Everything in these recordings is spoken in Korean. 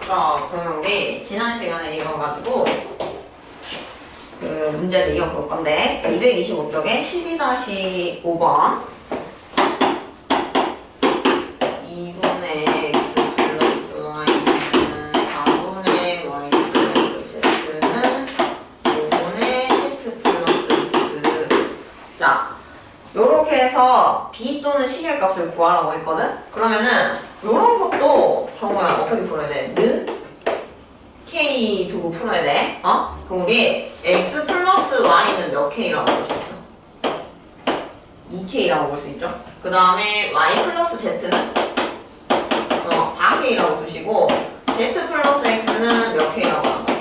자, 그러면 우리 지난 시간에 이거 가지고 그 문제를 이어볼 건데 225쪽에 12-5번 2분의 x 플러스 y는 4분의 y 플러스 z는 5분의 z 플러스 x. 자, 요렇게 해서 b 또는 식의 값을 구하라고 했거든? 그러면은 요런 것도 정말 어떻게 풀어야 돼? 는 k 두고 풀어야 돼. 그럼 우리 x 플러스 y는 몇 k라고 볼 수 있어? 2k라고 볼 수 있죠? 그 다음에 y 플러스 z는 4k라고 두시고 z 플러스 x는 몇 k라고 하는 거야?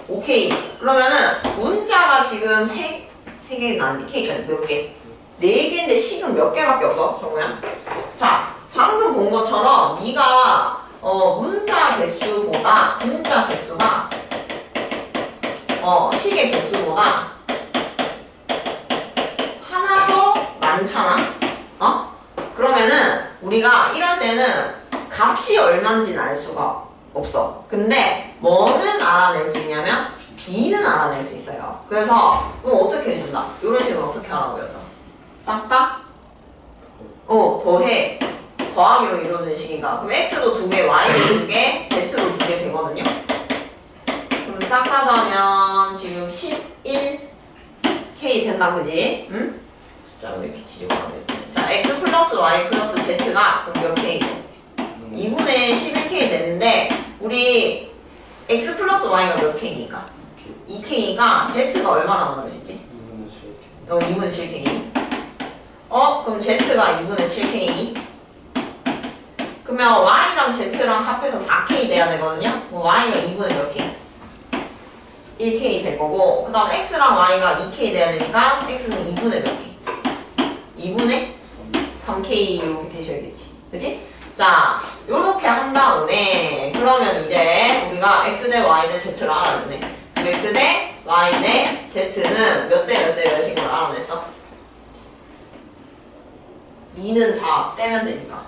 5k. 그러면은 문자가 지금 3개는 아닌데 k가 몇 개? 4개인데 식은 몇 개밖에 없어, 정우야? 자, 방금 본 것처럼 네가 문자 개수가 식의 개수보다 하나 더 많잖아? 그러면은 우리가 이럴 때는 값이 얼마인지는 알 수가 없어. 근데 뭐는 알아낼 수 있냐면 b는 알아낼 수 있어요. 그래서 어떻게 해준다? 이런 식으로 어떻게 하라고 했어? 싹 다? 더해. 더하기로 이루어진 식이니까. 그럼 x도 2개, y도 2개, z도 2개 되거든요? 그럼 싹 다 더하면 지금 11k 된다, 그지? 응? 숫자 왜 비치려고 하네. 자, x 플러스 y 플러스 z가 그럼 몇 k 돼? 2분의 11k 되는데, 우리 x 플러스 y가 몇 k니까? 2k니까 z가 얼마나 나올 수 있지? 2분의 7k. 그럼 z가 2분의 7k. 그러면 y랑 z랑 합해서 4k 돼야 되거든요? y가 2분의 몇 k? 1k 될 거고, 그 다음 x랑 y가 2k 돼야 되니까 x는 2분의 몇 k? 2분의 3k 이렇게 되셔야겠지. 그치? 자, 요렇게 한 다음에 그러면 이제 우리가 x 대 y 대 z를 알아냈네. 그럼 x 대 y 대 z는 몇 대 몇 대 몇인 걸 알아냈어? 2는 다 떼면 되니까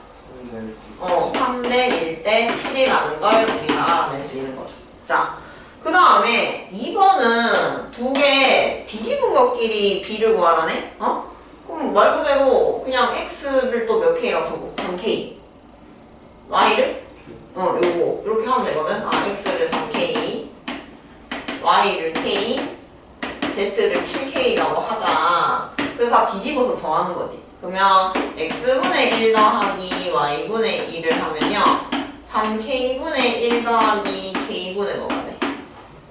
3대 1대 7이라는 걸 우리가 알아낼 수 있는 거죠. 자, 그 다음에 2번은 두 개 뒤집은 것끼리 b를 구하라네? 그럼 말 그대로 그냥 x를 또 몇 k라고 두고 3k y를? 요거 이렇게 하면 되거든? x를 3k y를 k z를 7k라고 하자. 그래서 다 뒤집어서 더하는 거지. 그러면 x분의 1 더하기 y분의 2를 하면요 3k분의 1 더하기 k분의 뭐가 돼?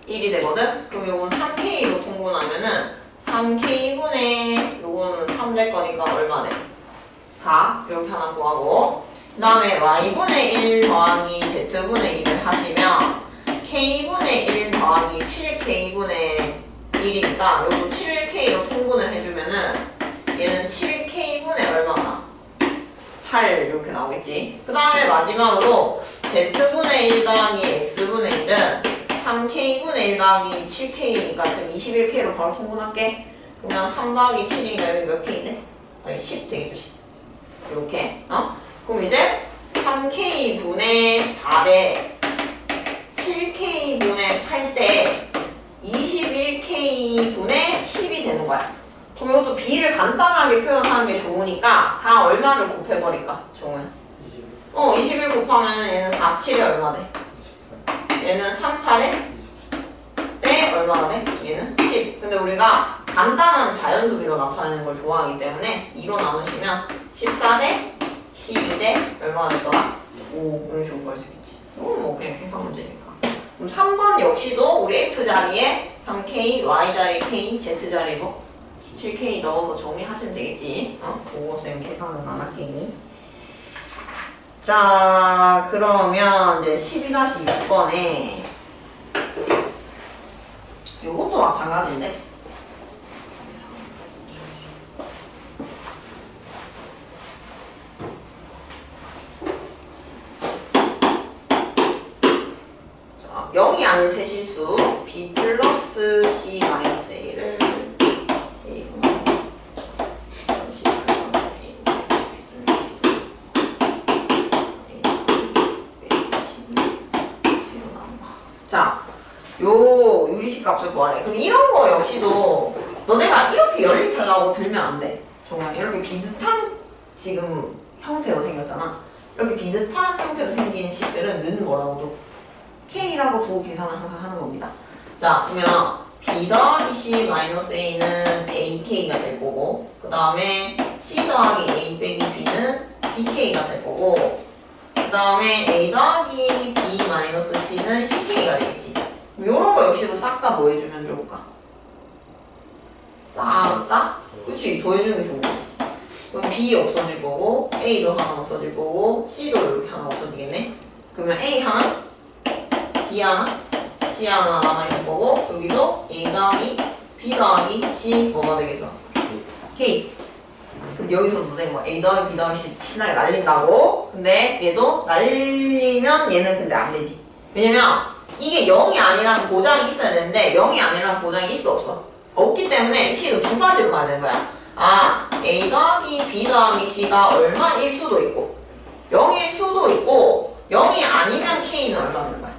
1이 되거든? 그럼 요건 3k로 통분하면은 3k분의 요거는 3 될 거니까 얼마 돼? 4 이렇게 하나 구하고, 그 다음에 y분의 1 더하기 z분의 2를 하시면 k분의 1 더하기 7k분의 1이니까 요거 7k로 통분을 해주면은 얘는 7k분의 얼마나? 8 이렇게 나오겠지. 그 다음에 마지막으로 z분의 1 더하기 x분의 1은 3k분의 1 더하기 7k니까 지금 21k로 바로 통분할게. 그러면 3 더하기 7이니까 여기 몇 k네? 10 되겠죠, 10. 이렇게. 그럼 이제 3k분의 4대 7k분의 8대 21k분의 10이 되는 거야. 그럼 이것도 b를 간단하게 표현하는 게 좋으니까 다 얼마를 곱해버릴까? 종은 21 곱하면 얘는 4, 7이 얼마 돼? 얘는 3, 8에 때 얼마나 돼? 얘는 10. 근데 우리가 간단한 자연수비로 나타내는 걸 좋아하기 때문에 2로 나누시면 14대 12대 얼마나 될 거다? 5. 이런 식으로 구할 수 있겠지. 이건 뭐 그냥 계산 문제니까. 그럼 3번 역시도 우리 x 자리에 3k, y 자리에 k, z 자리에 뭐? 7k 넣어서 정리하시면 되겠지. 그거 쌤 계산은 안 할게. 자, 그러면 이제 12-6번에 요것도 마찬가지인데. 자, 0이 아닌 세 실수 b 플러스 c 마이너스 a를 요 유리식 값을 구하래. 그럼 이런 거 역시도 너네가 이렇게 연립하려고 들면 안 돼. 정말 이렇게 비슷한 지금 형태로 생겼잖아. 이렇게 비슷한 형태로 생긴 식들은 는 뭐라고 도 K라고 두고 계산을 항상 하는 겁니다. 자, 그러면 B 더하기 C 마이너스 A는 AK가 될 거고, 그 다음에 C 더하기 A 빼기 B는 BK가 될 거고, 그 다음에 A 더하기 B 마이너스 C는 CK가 되겠지. 요런 거 역시도 싹 다 뭐 해주면 좋을까? 싹 다? 그치, 더해주는 게 좋은 거지. 그럼 B 없어질 거고, A도 하나 없어질 거고, C도 이렇게 하나 없어지겠네? 그러면 A 하나, B 하나, C 하나 남아있을 거고, 여기도 A 더하기 B 더하기 C 뭐가 되겠어? K. 그럼 여기서 너네 뭐 A 더하기 B 더하기 C 신나게 날린다고? 근데 얘도 날리면 얘는 근데 안 되지. 왜냐면 이게 0이 아니라는 보장이 있어야 되는데 0이 아니라는 보장이 있어 없어? 없기 때문에 이 식을 두 가지로 가야 되는 거야. 아, A 더하기 B 더하기 C가 얼마일 수도 있고 0일 수도 있고 0이 아니면 K는 얼마 되는 거야?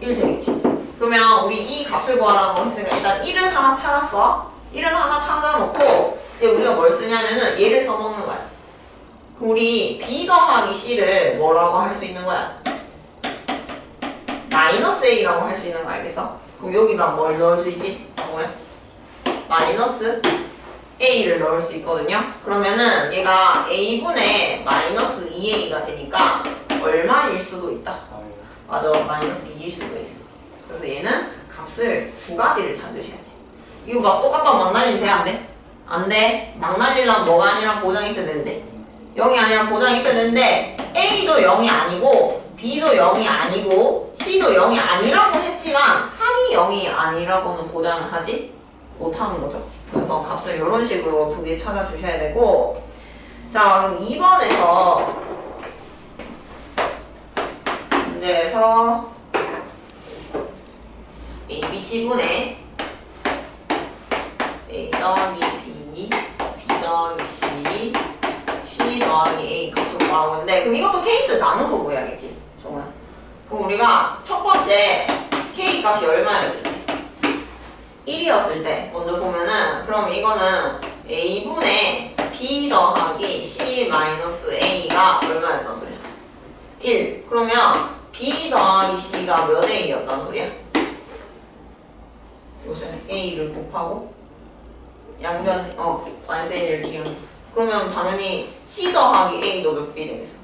1 되겠지. 그러면 우리 이 값을 구하라고 했으니까 일단 1은 하나 찾았어. 1은 하나 찾아놓고 이제 우리가 뭘 쓰냐면은 얘를 써먹는 거야. 그럼 우리 B 더하기 C를 뭐라고 할 수 있는 거야? 마이너스 A라고 할 수 있는 거 알겠어? 그럼 여기다 뭘 넣을 수 있지? 뭐야? 마이너스 A를 넣을 수 있거든요. 그러면은 얘가 A분의 마이너스 2A가 되니까 얼마일 수도 있다. 맞아, 마이너스 2일 수도 있어. 그래서 얘는 값을 두 가지를 찾으셔야 돼. 이거 막 똑같다고 막 날리면 돼? 안 돼? 안 돼. 막 날리려면 뭐가 아니라 보장이 있어야 되는데 0이 아니라 보장이 있어야 되는데 A도 0이 아니고 B도 0이 아니고 C도 0이 아니라고 했지만 합이 0이 아니라고는 보장을 하지 못하는 거죠. 그래서 값을 이런 식으로 두 개 찾아주셔야 되고, 자, 그럼 2번에서 문제에서 A, B, C분의 A 더하기 B, B 더하기 C, C 더하기 A 값을 구하라고 했는데, 그럼 이것도 케이스를 나눠서 구해야겠지. 정말. 그럼 우리가 첫 번째 K 값이 얼마였을 때? 1이었을 때 먼저 보면은, 그럼 이거는 A분의 B 더하기 C 마이너스 A가 얼마였단 소리야? 1. 그러면 B 더하기 C가 몇 A였단 소리야? 요새 A를 곱하고 양변, 완세를 이용했어. 그러면 당연히 C 더하기 A도 몇 B 되겠어?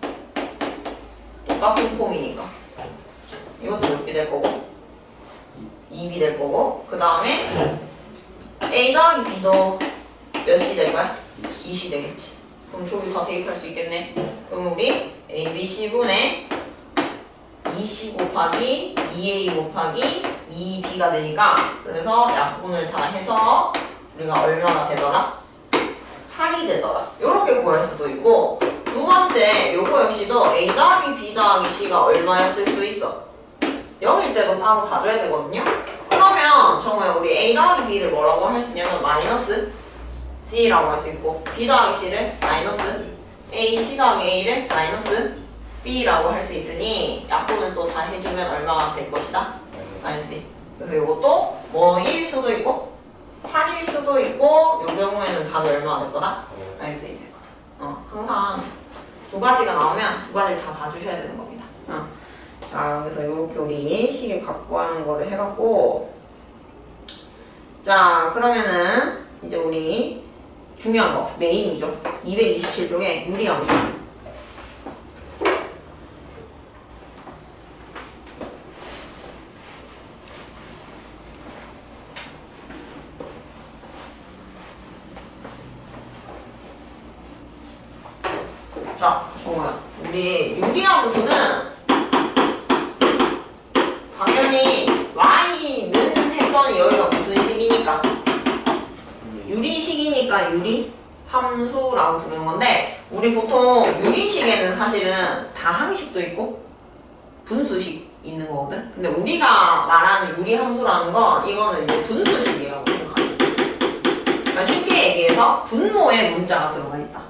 똑같은 폼이니까 이것도 몇 B 될 거고 2B 될 거고, 그 다음에 A 더하기 B도 몇 C 될 거야? 2C 되겠지. 그럼 저기 다 대입할 수 있겠네. 그럼 우리 A, B, C분의 2C 곱하기 2A 곱하기 2B가 되니까, 그래서 약분을 다 해서 우리가 얼마나 되더라? 8이 되더라. 요렇게 구할 수도 있고, 두 번째 요거 역시도 A 더하기 B 더하기 C가 얼마였을 수 있어? 0일 때도 따로 봐줘야 되거든요. 그러면 정말 우리 A 더하기 B를 뭐라고 할 수 있냐면 마이너스 C라고 할 수 있고, B 더하기 C를 마이너스 A, C 더하기 A를 마이너스 B라고 할 수 있으니 약분을 또 다 해주면 얼마가 될 것이다? 마이너스. 그래서 이것도 뭐일 수도 있고 8일 수도 있고, 이 경우에는 답이 얼마가 될 거다? 마이너스 1일 거다. 항상 두 가지가 나오면 두 가지를 다 봐주셔야 되는 겁니다. 자, 그래서 이렇게 우리 식에 갖고 하는 거를 해봤고, 자, 그러면은 이제 우리 중요한 거, 메인이죠. 227쪽에 유리함수. 자, 정우야. 우리 유리함수는 당연히 y는 했더니 여기가 무슨 식이니까? 유리식이니까 유리함수라고 부르는 건데, 우리 보통 유리식에는 사실은 다항식도 있고 분수식 있는 거거든? 근데 우리가 말하는 유리함수라는 건 이거는 이제 분수식이라고 생각하면 돼. 그러니까 쉽게 얘기해서 분모에 문자가 들어가 있다.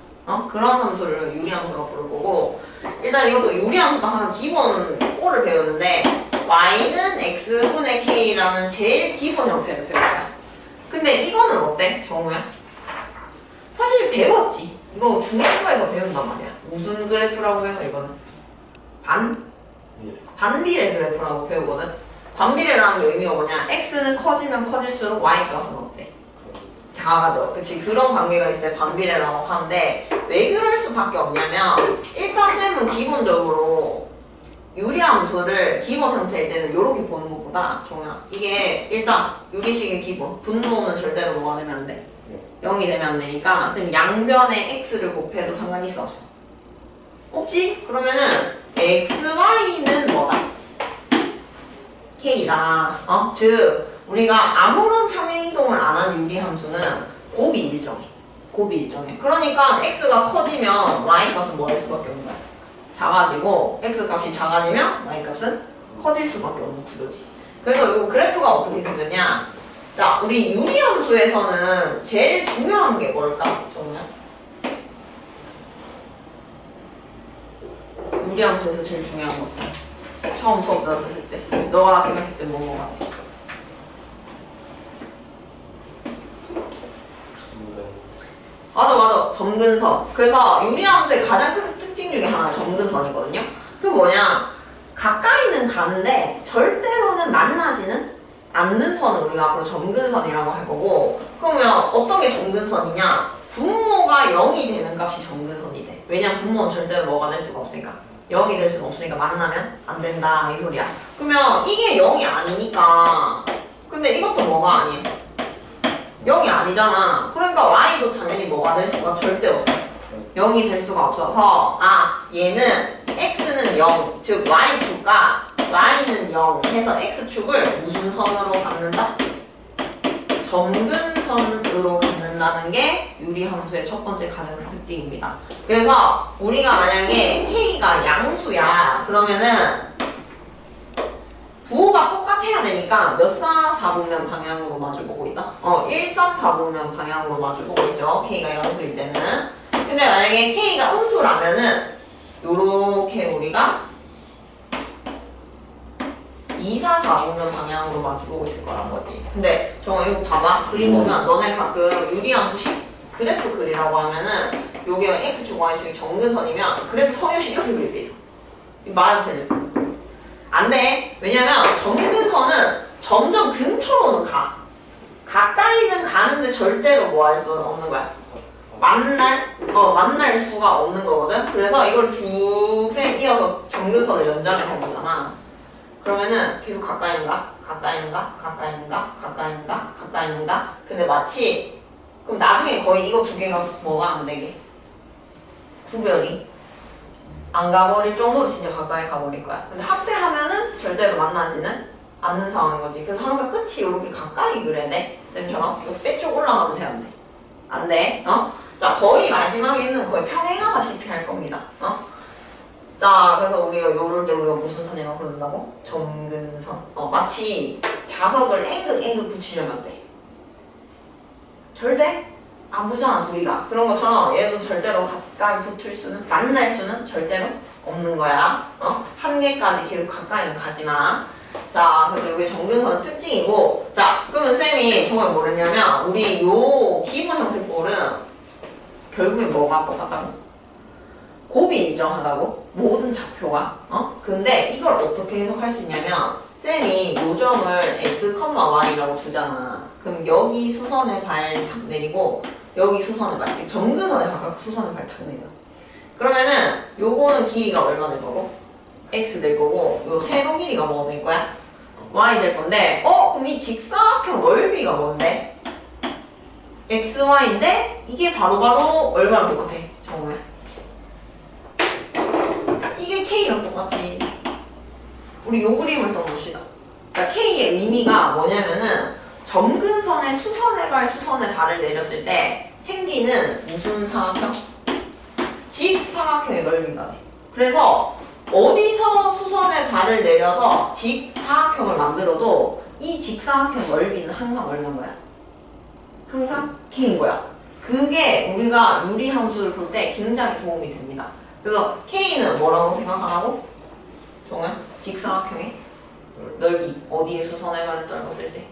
그런 함수를 유리함수라고 부를 거고, 일단 이것도 유리함수도 항상 기본 꼴을 배우는데, y는 x분의 k라는 제일 기본 형태를 배울 거야. 근데 이거는 어때, 정우야? 사실 배웠지. 이거 중간고에서 배운단 말이야. 무슨 그래프라고 배워, 이거는? 반비례 그래프라고 배우거든. 반비례라는 게 의미가 뭐냐? x는 커지면 커질수록 y 값은 어때? 작아져. 그치? 그런 관계가 있을 때 반비례라고 하는데 왜 그럴 수밖에 없냐면 일단 쌤은 기본적으로 유리함수를 기본 형태일 때는 이렇게 보는 것보다 정우야 이게 일단 유리식의 기본 분모는 절대로 뭐가 되면 안 돼? 0이 되면 안 되니까 쌤 양변에 x를 곱해도 상관이 있어 없어? 없지? 그러면은 xy는 뭐다? k다. 즉 우리가 아무런 평행이동을 안 한 유리함수는 곱이 일정해. 곱이 일정해. 그러니까 x가 커지면 y 값은 뭐 할 수밖에 없는 거야? 작아지고 x 값이 작아지면 y 값은 커질 수밖에 없는 구조지. 그래서 이 그래프가 어떻게 생겼냐? 자, 우리 유리함수에서는 제일 중요한 게 뭘까? 정우야? 유리함수에서 제일 중요한 거 처음 수업 들었을 때 너가 생각했을 때 뭔 거 같아? 맞아 점근선. 그래서 유리함수의 가장 큰 특징 중에 하나가 점근선이거든요. 그게 뭐냐, 가까이는 가는데 절대로는 만나지는 않는 선을 우리가 앞으로 점근선이라고 할 거고, 그러면 어떤 게 점근선이냐, 분모가 0이 되는 값이 점근선이 돼. 왜냐면 분모는 절대로 뭐가 될 수가 없으니까, 0이 될 수가 없으니까 만나면 안 된다 이 소리야. 그러면 이게 0이 아니니까, 근데 이것도 뭐가 아니에요? 0이 아니잖아. 그러니까 y도 당연히 뭐가 될 수가 절대 없어. 0이 될 수가 없어서 얘는 x는 0, 즉 y축과 y는 0 해서 x축을 무슨 선으로 갖는다? 점근선으로 갖는다는 게 유리함수의 첫 번째 가장 큰 특징입니다. 그래서 우리가 만약에 k가 양수야 그러면은 부호가 똑같아야 되니까 몇 사 4분면 방향으로 마주보고 있다? 1, 3, 4분면 방향으로 마주보고 있죠. k가 양수일 때는. 근데 만약에 k가 음수라면은 요렇게 우리가 2, 4, 4분면 방향으로 마주보고 있을 거란 거지. 근데 정아 이거 봐봐. 그림 보면 너네 가끔 유리함수식 그래프 그리라고 하면은 요게 x축, y축이 점근선이면 그래프 성형식 이렇게 그릴 때 있어. 말은 틀려. 안 돼. 왜냐면 점근선은 점점 근처로는 가. 가까이는 가는데 절대로 뭐 할 수 없는 거야? 만날 수가 없는 거거든. 그래서 이걸 쭉 쌤 이어서 점근선을 연장을 한 거잖아. 그러면은 계속 가까이는가? 가까이는가? 근데 마치 그럼 나중에 거의 이거 두 개가 뭐가 안 되게? 구별이 안 가버릴 정도로 진짜 가까이 가버릴 거야. 근데 합배하면은 절대로 만나지는 않는 상황인 거지. 그래서 항상 끝이 이렇게 가까이 그려야 돼. 쌤처럼. 이거 빼 쪽 올라가면 돼, 안 돼? 안 돼. 자, 거의 마지막에는 거의 평행하다시피 할 겁니다. 자, 그래서 우리가 요럴 때 우리가 무슨 선이라고 부른다고? 점근선. 마치 자석을 앵긋 붙이려면 돼. 절대 안 붙잖아, 둘이가. 그런 것처럼 얘도 절대로 가까이 붙을 수는, 만날 수는 절대로 없는 거야. 한 개까지 계속 가까이는 가지 마. 자, 그래서 이게 점근선의 특징이고, 자, 그러면 쌤이 정말 뭐랬냐면, 우리 요 기본 형태 꼴은 결국에 뭐가 똑같다고? 곱이 일정하다고? 모든 좌표가. 근데 이걸 어떻게 해석할 수 있냐면, 쌤이 요점을 x, y라고 두잖아. 그럼 여기 수선에 발 탁 내리고, 여기 수선을 발, 즉 점근선에 각각 수선을 발 탁 내려. 그러면은 요거는 길이가 얼마 될 거고? x 될 거고, 요 세로 길이가 뭐 될 거야? y 될 건데, 그럼 이 직사각형 넓이가 뭔데? xy인데 이게 바로바로 얼마랑 똑같아? 정말 이게 k랑 똑같지. 우리 요 그림을 써봅시다. 자, k의 의미가 뭐냐면은 점근선에 수선의 발을 내렸을 때 생기는 무슨 사각형? 직사각형의 넓이가 돼. 그래서 어디서 수선의 발을 내려서 직사각형을 만들어도 이 직사각형 넓이는 항상 얼마인 거야? 항상 k인 거야. 그게 우리가 유리함수를 볼 때 굉장히 도움이 됩니다. 그래서 k는 뭐라고 생각하라고? 정말 직사각형의 넓이. 어디에 수선의 말을 떨궜을 때?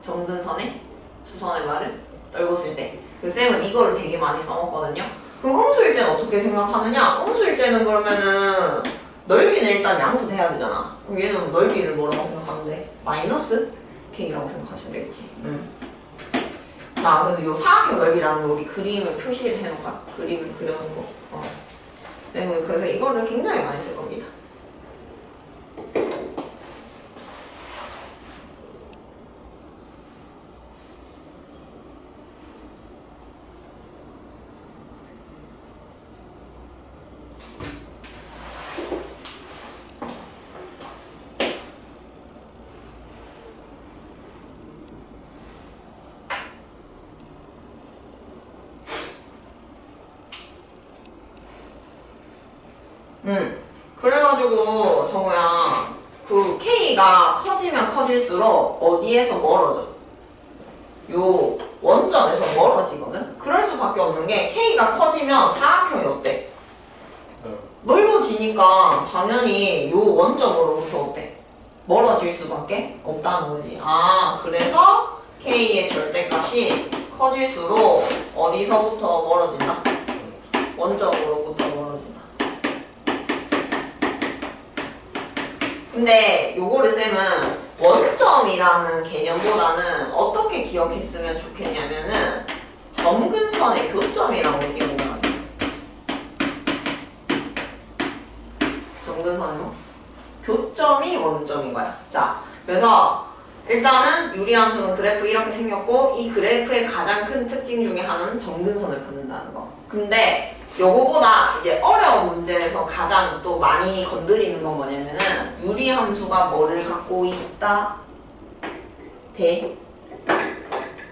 점근선에 수선의 말을 떨궜을 때. 그 쌤은 이거를 되게 많이 써먹거든요. 그럼 음수일 때는 어떻게 생각하느냐? 음수일 때는 그러면은 넓이는 일단 양수돼야 되잖아. 그럼 얘는 넓이를 뭐라고 생각하는데? 마이너스 K라고 생각하시면 되겠지. 자, 그래서 요 사각형 넓이라는 거 우리 그림을 표시를 해놓을까? 그림을 그려놓고. 네, 그래서 이거를 굉장히 많이 쓸 겁니다. 그래가지고 정우야 그 K가 커지면 커질수록 어디에서 멀어져? 요 원점에서 멀어지거든? 그럴 수밖에 없는 게 K가 커지면 사각형이 어때? 넓어지니까 당연히 요 원점으로부터 어때? 멀어질 수밖에 없다는 거지. 아, 그래서 K의 절대값이 커질수록 어디서부터 멀어진다? 원점으로부터 멀어진다. 근데 요거를 쌤은 원점이라는 개념보다는 어떻게 기억했으면 좋겠냐면은 점근선의 교점이라고 기억을 하죠. 점근선은 뭐? 교점이 원점인 거야. 자, 그래서 일단은 유리함수는 그래프 이렇게 생겼고 이 그래프의 가장 큰 특징 중에 하나는 점근선을 긋는다는 거. 근데 요거보다 이제 어려운 문제에서 가장 또 많이 건드리는 건 뭐냐면은 유리함수가 뭐를 갖고 있다?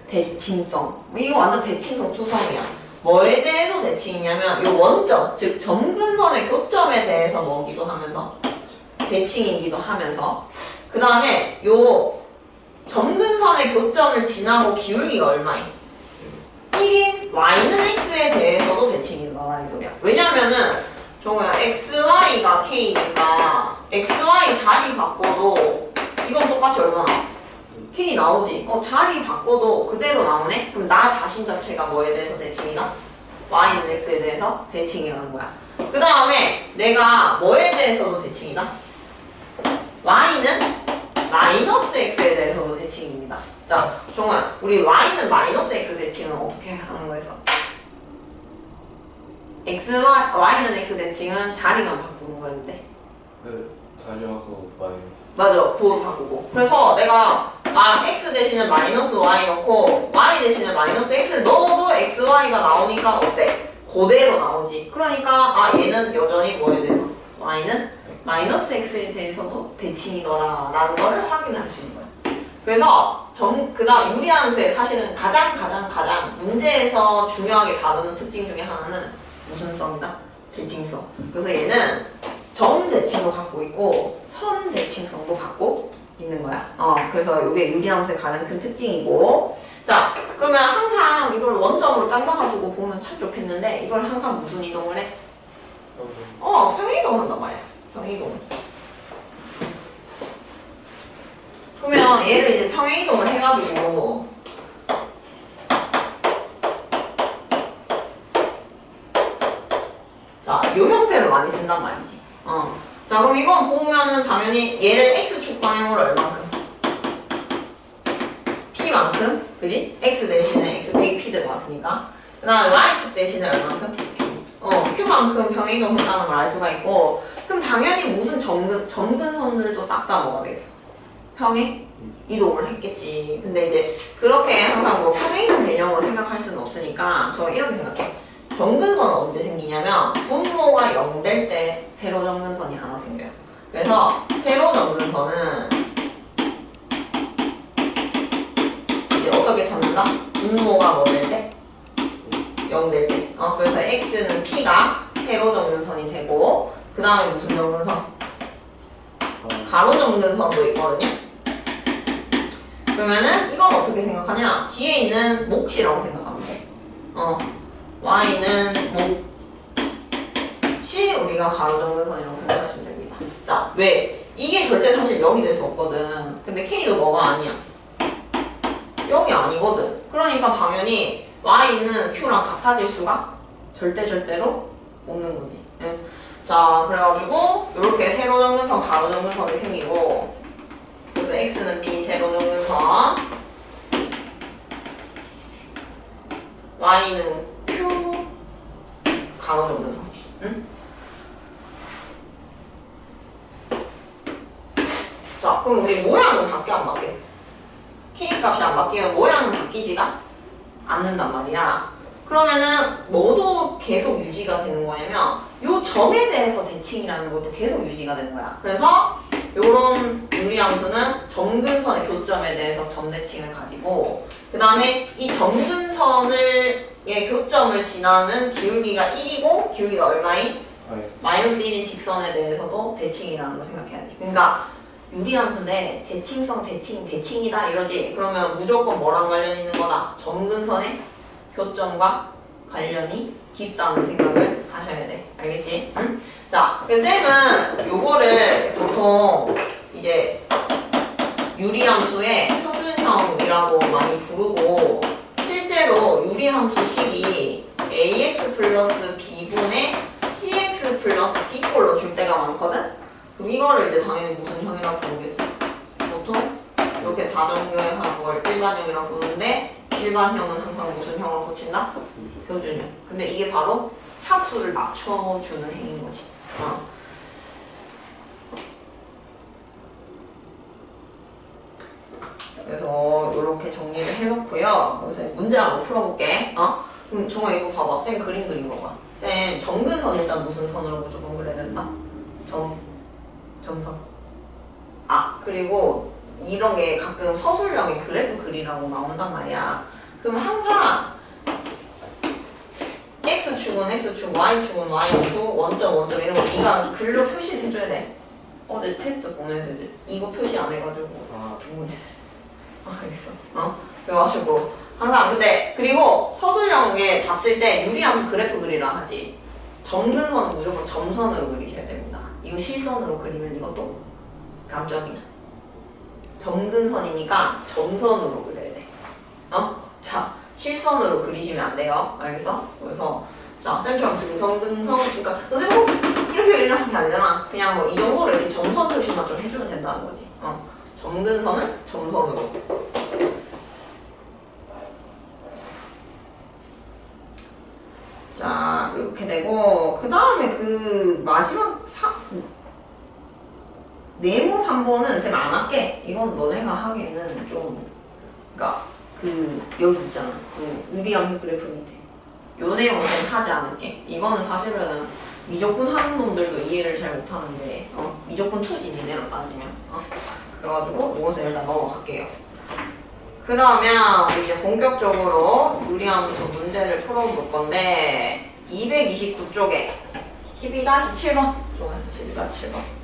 대칭성. 이거 완전 대칭성 투성이야. 뭐에 대해서 대칭이냐면 요 원점, 즉 점근선의 교점에 대해서 뭐기도 하면서 대칭이기도 하면서 그 다음에 요 점근선의 교점을 지나고 기울기가 얼마인? 1인 y는 x에 대해서도 대칭이다 이 소리야. 왜냐면은 정우야 xy가 k니까 xy 자리 바꿔도 이건 똑같이 얼마나? k 나오지. 자리 바꿔도 그대로 나오네? 그럼 나 자신 자체가 뭐에 대해서 대칭이다? y는 x에 대해서 대칭이라는 거야. 그 다음에 내가 뭐에 대해서도 대칭이다? y는 마이너스 x에 대해서도 대칭입니다. 자, 종아, 우리 y는 마이너스 x 대칭은 어떻게 하는 거였어? y는 x 대칭은 자리만 바꾸는 거였는데. 네, 자리하고 마이너스. 맞아, 부호 바꾸고. 그래서 내가 x 대신에 마이너스 y 넣고 y 대신에 마이너스 x를 넣어도 xy가 나오니까 어때? 그대로 나오지. 그러니까 얘는 여전히 뭐에 대해서? y는 마이너스 x에 대해서도 대칭이더라 라는 거를 확인할 수 있는 거야. 그래서 그 다음 유리함수의 사실은 가장 문제에서 중요하게 다루는 특징 중에 하나는 무슨 성이다? 대칭성. 그래서 얘는 점 대칭도 갖고 있고 선 대칭성도 갖고 있는 거야. 그래서 이게 유리함수의 가장 큰 특징이고. 자, 그러면 항상 이걸 원점으로 잘라가지고 보면 참 좋겠는데 이걸 항상 무슨 이동을 해? 평행이동 한단 말이야. 평행이동. 그러면 얘를 이제 평행이동을 해가지고 자, 요 형태를 많이 쓴단 말이지. 자, 그럼 이건 보면은 당연히 얘를 x축 방향으로 얼만큼? p만큼, 그지? x 대신에 x 빼기 p 들어갔으니까. 그 다음에 y축 대신에 얼만큼? q만큼 평행이동 했다는 걸 알 수가 있고. 그럼 당연히 무슨 점근선들도 싹 다 뭐가 되겠어? 평행 이동을 했겠지. 근데 이제 그렇게 항상 뭐 평행이동 개념으로 생각할 수는 없으니까 저 이렇게 생각해. 점근선은 언제 생기냐면 분모가 0 될 때 세로 점근선이 하나 생겨요. 그래서 세로 점근선은 이제 어떻게 찾는다? 분모가 뭐 될 때? 0 될 때. 그래서 x는 p가 세로 점근선이 되고 그 다음에 무슨 점근선? 가로 점근선도 있거든요. 그러면은 이건 어떻게 생각하냐? 뒤에 있는 몫이라고 생각하면 돼. y는 몫이 우리가 가로 점근선이라고 생각하시면 됩니다. 자, 왜? 이게 절대 사실 0이 될 수 없거든. 근데 K도 뭐가 아니야? 0이 아니거든. 그러니까 당연히 Y는 Q랑 같아질 수가 절대로 없는 거지. 예. 자, 그래가지고 이렇게 세로 정근선, 가로 정근선이 생기고, 그래서 X는 B 세로 정근선, Y는 Q 가로 정근선. 응? 자, 그럼 우리 모양은 바뀌어 안 바뀌어? K 값이 안 바뀌면 모양은 바뀌지가 않는단 말이야. 그러면은 뭐도 계속 유지가 되는 거냐면 요 점에 대해서 대칭이라는 것도 계속 유지가 되는 거야. 그래서 요런 유리함수는 점근선의 교점에 대해서 점대칭을 가지고, 그 다음에 이 점근선의 교점을 지나는 기울기가 1이고 기울기가 얼마인? 마이너스 1인 직선에 대해서도 대칭이라는 걸 생각해야지. 그러니까 유리함수인데 대칭성 대칭이다 이러지. 그러면 무조건 뭐랑 관련 있는 거다? 점근선의 교점과 관련이 깊다는 생각을 하셔야 돼. 알겠지? 응? 자, 쌤은 요거를 보통 이제 유리함수의 표준형이라고 많이 부르고, 실제로 유리함수식이 ax 플러스 b분의 cx 플러스 d꼴로 줄 때가 많거든? 그럼 이거를 이제 당연히 무슨 형이라고 부르겠어? 보통 이렇게 다정교하는 걸 일반형이라고 부르는데, 일반형은 항상 무슨 형으로 고친다? 표준형. 근데 이게 바로 차수를 맞춰주는 행위인 거지. 그래서 이렇게 정리를 해놓고요. 그래서 문제 한번 풀어볼게. 그럼 정아 이거 봐봐. 쌤 그림 그린 거 봐. 쌤 점근선 일단 무슨 선으로 무조건 그려야 된다? 점선. 그리고 이런 게 가끔 서술형의 그래프 그리라고 나온단 말이야. 그럼 항상 X축은 X축, Y축은 Y축, 원점 이런 거 네가 글로 표시해줘야 돼. 어제 테스트 보내들 이거 표시 안 해가지고 두 문제. 알겠어. 그래가지고 항상 근데 그리고 서술형에 답 쓸 때 유리함수 그래프 그리라 하지. 점근선은 무조건 점선으로 그리셔야 됩니다. 이거 실선으로 그리면 이것도 감점이야. 점근선이니까 점선으로 그려야 돼. 자, 실선으로 그리시면 안 돼요. 알겠어? 그래서 자, 쌤처럼 등선근선, 그러니까 너네 뭐 이렇게 그리라는 게 아니잖아. 그냥 뭐 이 정도로 이렇게 점선 표시만 좀 해주면 된다는 거지. 점근선은 점선으로. 자, 이렇게 되고, 그 다음에 그 마지막 네모 3번은 쌤 안 할게. 이건 너네가 하기에는 좀, 그니까 여기 있잖아. 유리함수 그래프 밑에. 요 내용은 쌤 하지 않을게. 이거는 사실은 미적분 하는 놈들도 이해를 잘 못하는데, 미적분 투지 니네로 따지면. 그래가지고 이것을 일단 넘어갈게요. 그러면 이제 본격적으로 유리함수 문제를 풀어볼 건데, 229쪽에 12-7번. 좋아요. 12-7번.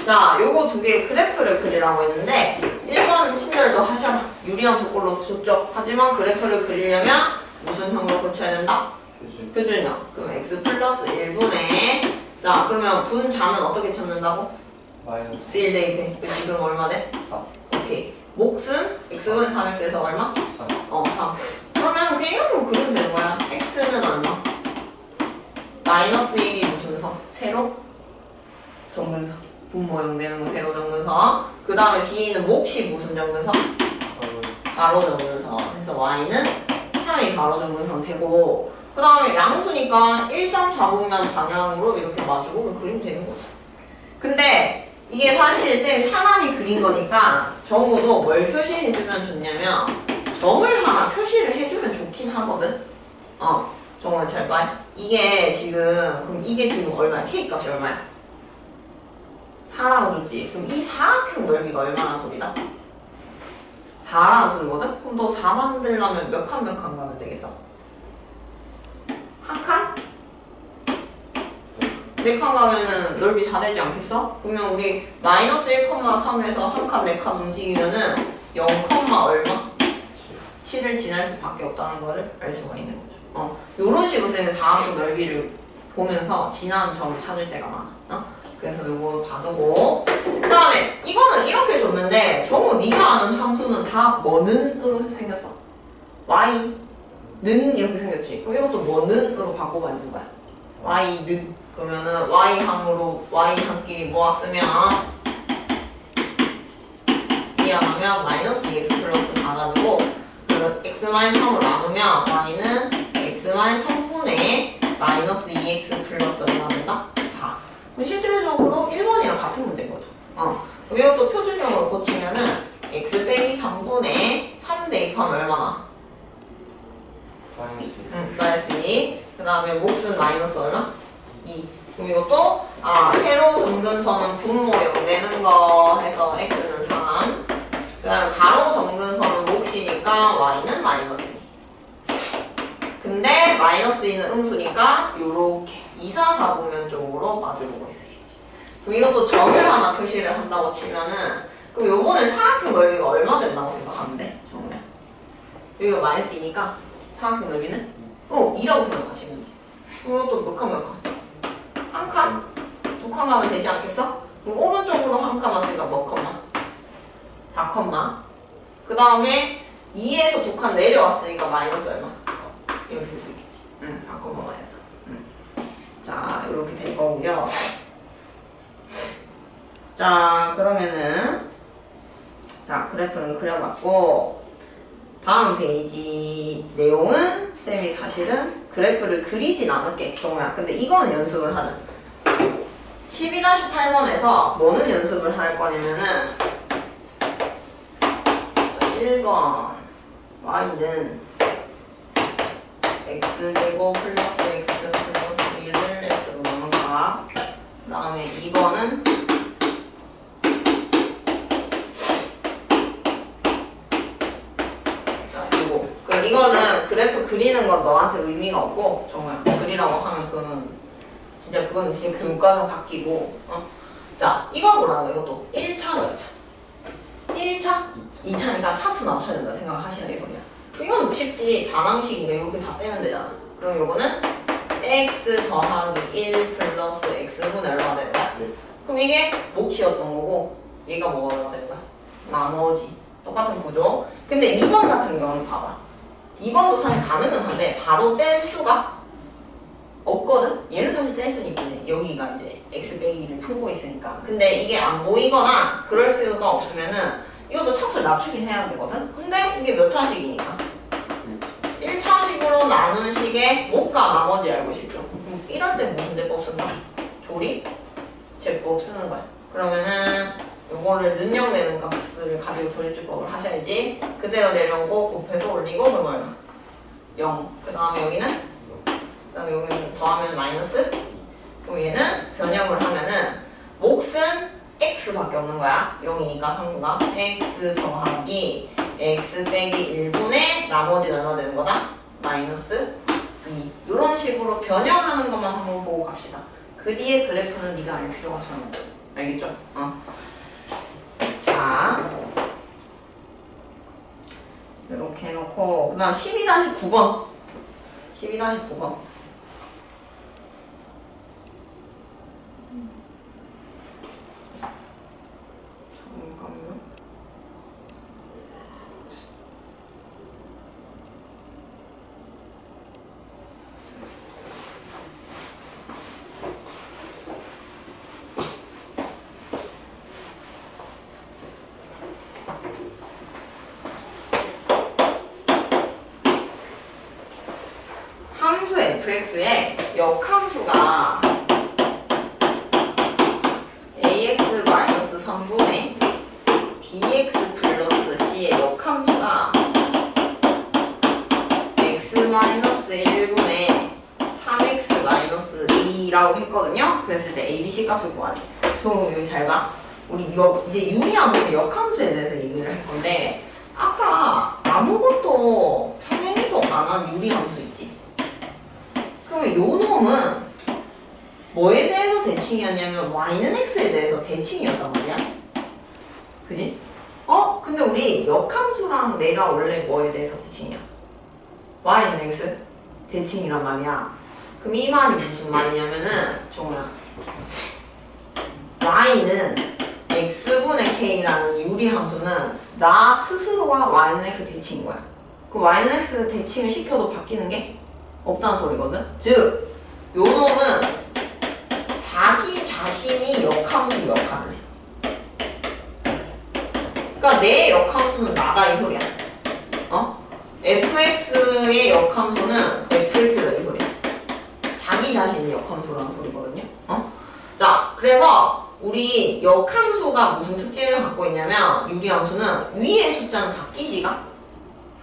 자, 요거 두 개의 그래프를 그리라고 했는데 1번은 친절도 하셔라. 유리함수 꼴로 줬죠. 하지만 그래프를 그리려면 무슨 형으로 고쳐야 된다? 표준형. 그럼 x 플러스 1분의 자, 그러면 분자는 어떻게 찾는다고? 마이너스 1 대입해. 지금 얼마 돼? 4. 오케이. 몫은 x분의 3x에서 얼마? 3. 3. 그러면 그냥 이렇게 그리면 되는 거야. x는 얼마? 마이너스 1이 무슨 선? 세로? 정근선. 분모형 되는 거 세로 정근선. 그 다음에 B는 몫이 무슨 정근선? 가로 정근선. 그래서 Y는 3이 가로 정근선 되고, 그 다음에 양수니까 1, 3, 4분면 방향으로 이렇게 마주고 그리면 되는 거지. 근데 이게 사실 쌤 사람이 그린 거니까 적어도 뭘 표시해주면 좋냐면 점을 하나 표시를 해주면 좋긴 하거든. 정말 잘 봐. 이게 지금 그럼 이게 지금 얼마야? K 값이 얼마야? 4라고 줬지. 그럼 이 사각형 넓이가 얼마나 소리다? 4라는 소리거든? 그럼 너 4 만들려면 몇 칸 가면 되겠어? 한 칸? 4칸 가면은 넓이 4 되지 않겠어? 그러면 우리 마이너스 1,3에서 한 칸, 4칸 움직이면은 0, 얼마? 7을 지날 수밖에 없다는 거를 알 수가 있는 거죠. 요런 식으로 쓰면 사각형 넓이를 보면서 지나는 점을 찾을 때가 많아. 그래서 요거 봐두고 그 다음에 이거는 이렇게 줬는데 정우 네가 아는 함수는 다 뭐는으로 생겼어. y는 이렇게 생겼지. 그럼 이것도 뭐는으로 바꿔봐 있는 거야. y는 그러면은 y항으로 y항끼리 모았으면 이해하면 마이너스 2x 플러스 4가 되고 그 x-3으로 나누면 y는 x-3분의 마이너스 2x 플러스 얼마 된다? 4. 그럼 실질적으로 1번이랑 같은 문제인 거죠. 그럼 이것도 표준형으로 고치면은 x 빼기 3분의 3 대입하면 얼마나? 마이너스 2. 그 다음에 몫은 마이너스 얼마? 2. 그럼 이것도 세로 점근선은 분모형 내는 거 해서 x는 3. 그 다음에 가로 점근선은 몫이니까 y는 마이너스 2. 근데 마이너스 2는 음수니까 요렇게 2, 4, 4보면 쪽으로 마주보고 있어야겠지. 그럼 이것도 점을 하나 표시를 한다고 치면은 그럼 요번엔 사각형 넓이가 얼마 된다고 생각하면 돼? 정우야. 여기가 마이너스 2니까 사각형 넓이는? 2라고 생각하시면 돼. 그럼 이것도 몇 칸? 한 칸? 2칸 가면 되지 않겠어? 그럼 오른쪽으로 한 칸 왔으니까 몇 칸만? 4칸만. 그 다음에 2에서 2칸 내려왔으니까 마이너스 얼마? 이렇게 쓸 수 있겠지. 4칸만 마이너스. 자, 이렇게 될 거고요. 자, 그러면은 자, 그래프는 그려봤고 다음 페이지 내용은 쌤이 사실은 그래프를 그리진 않을게, 정우야. 근데 이거는 연습을 하자. 12-8번에서 뭐는 연습을 할 거냐면은 1번 y는 x제곱 플러스 x 플러스 1을 x로 넘어가. 그 다음에 2번은 자, 이거는 그래프 그리는 건 너한테 의미가 없고, 정말 그리라고 하면 그건 지금 교과가 바뀌고. 자, 이거 보라고. 이것도 1차 몇 차? 1차? 2차니까 차수 낮춰야 된다 생각하시라 이 소리야. 이건 쉽지. 단항식이니까 이렇게 다 빼면 되잖아. 그럼 요거는 x 더하기 1 플러스 x분의 얼마가 되는 거야? 그럼 이게 몫이었던 거고 얘가 뭐가 얼마 되는 거야? 나머지. 똑같은 구조. 근데 2번 같은 경우는 봐봐. 2번도 사실 가능은 한데 바로 뗄 수가 없거든? 얘는 사실 뗄 수는 있겠네. 여기가 이제 x 빼기를 풀고 있으니까. 근데 이게 안 보이거나 그럴 수가 없으면은 이것도 차수를 낮추긴 해야 되거든? 근데 이게 몇 차식이니까? 1차식으로 나눈 식의 몫과 나머지 알고 싶죠? 그럼 이럴 때 무슨 제법 쓴다? 조립? 제법 쓰는 거야. 그러면은 요거를 능력내는 값을 가지고 조립제법을 하셔야지. 그대로 내려오고 곱해서 올리고 그럼 얼마? 0. 그 다음에 여기는? 그 다음에 여기는 더하면 마이너스? 그럼 얘는 변형을 하면은 몫은 x밖에 없는 거야. 0이니까 상수가 x 더하기 x 빼기 1분의 나머지는 얼마 되는 거다? 마이너스 2. 이런 식으로 변형하는 것만 한번 보고 갑시다. 그 뒤에 그래프는 네가 알 필요가 전혀 없어. 알겠죠? 자, 이렇게 해놓고 그 다음 12-9번 12-9번 함수 했거든요. 그랬을 때 A, B, C 값을 구하래. 조금 여기 잘 봐. 우리 이거 이제 유리함수 역함수에 대해서 얘기를 할 건데 아까 아무것도 평행이도 안 한 유리함수 있지. 그러면 요 놈은 뭐에 대해서 대칭이었냐면 y는 x에 대해서 대칭이었단 말이야. 그지? 근데 우리 역함수랑 내가 원래 뭐에 대해서 대칭이야? y는 x 대칭이란 말이야. 그럼 이 말이 무슨 말이냐면은 정우야, y는 x분의 k라는 유리함수는 나 스스로와 y는 x 대칭인 거야. 그 y는 x 대칭을 시켜도 바뀌는 게 없다는 소리거든. 즉 요 놈은 자기 자신이 역함수 역할을 해. 그러니까 내 역함수는 나다 이 소리야. fx의 역함수는 fx다 이 소리야. 자기 자신이 역함수라는 소리거든요. 자, 그래서 우리 역함수가 무슨 특징을 갖고 있냐면 유리함수는 위의 숫자는 바뀌지가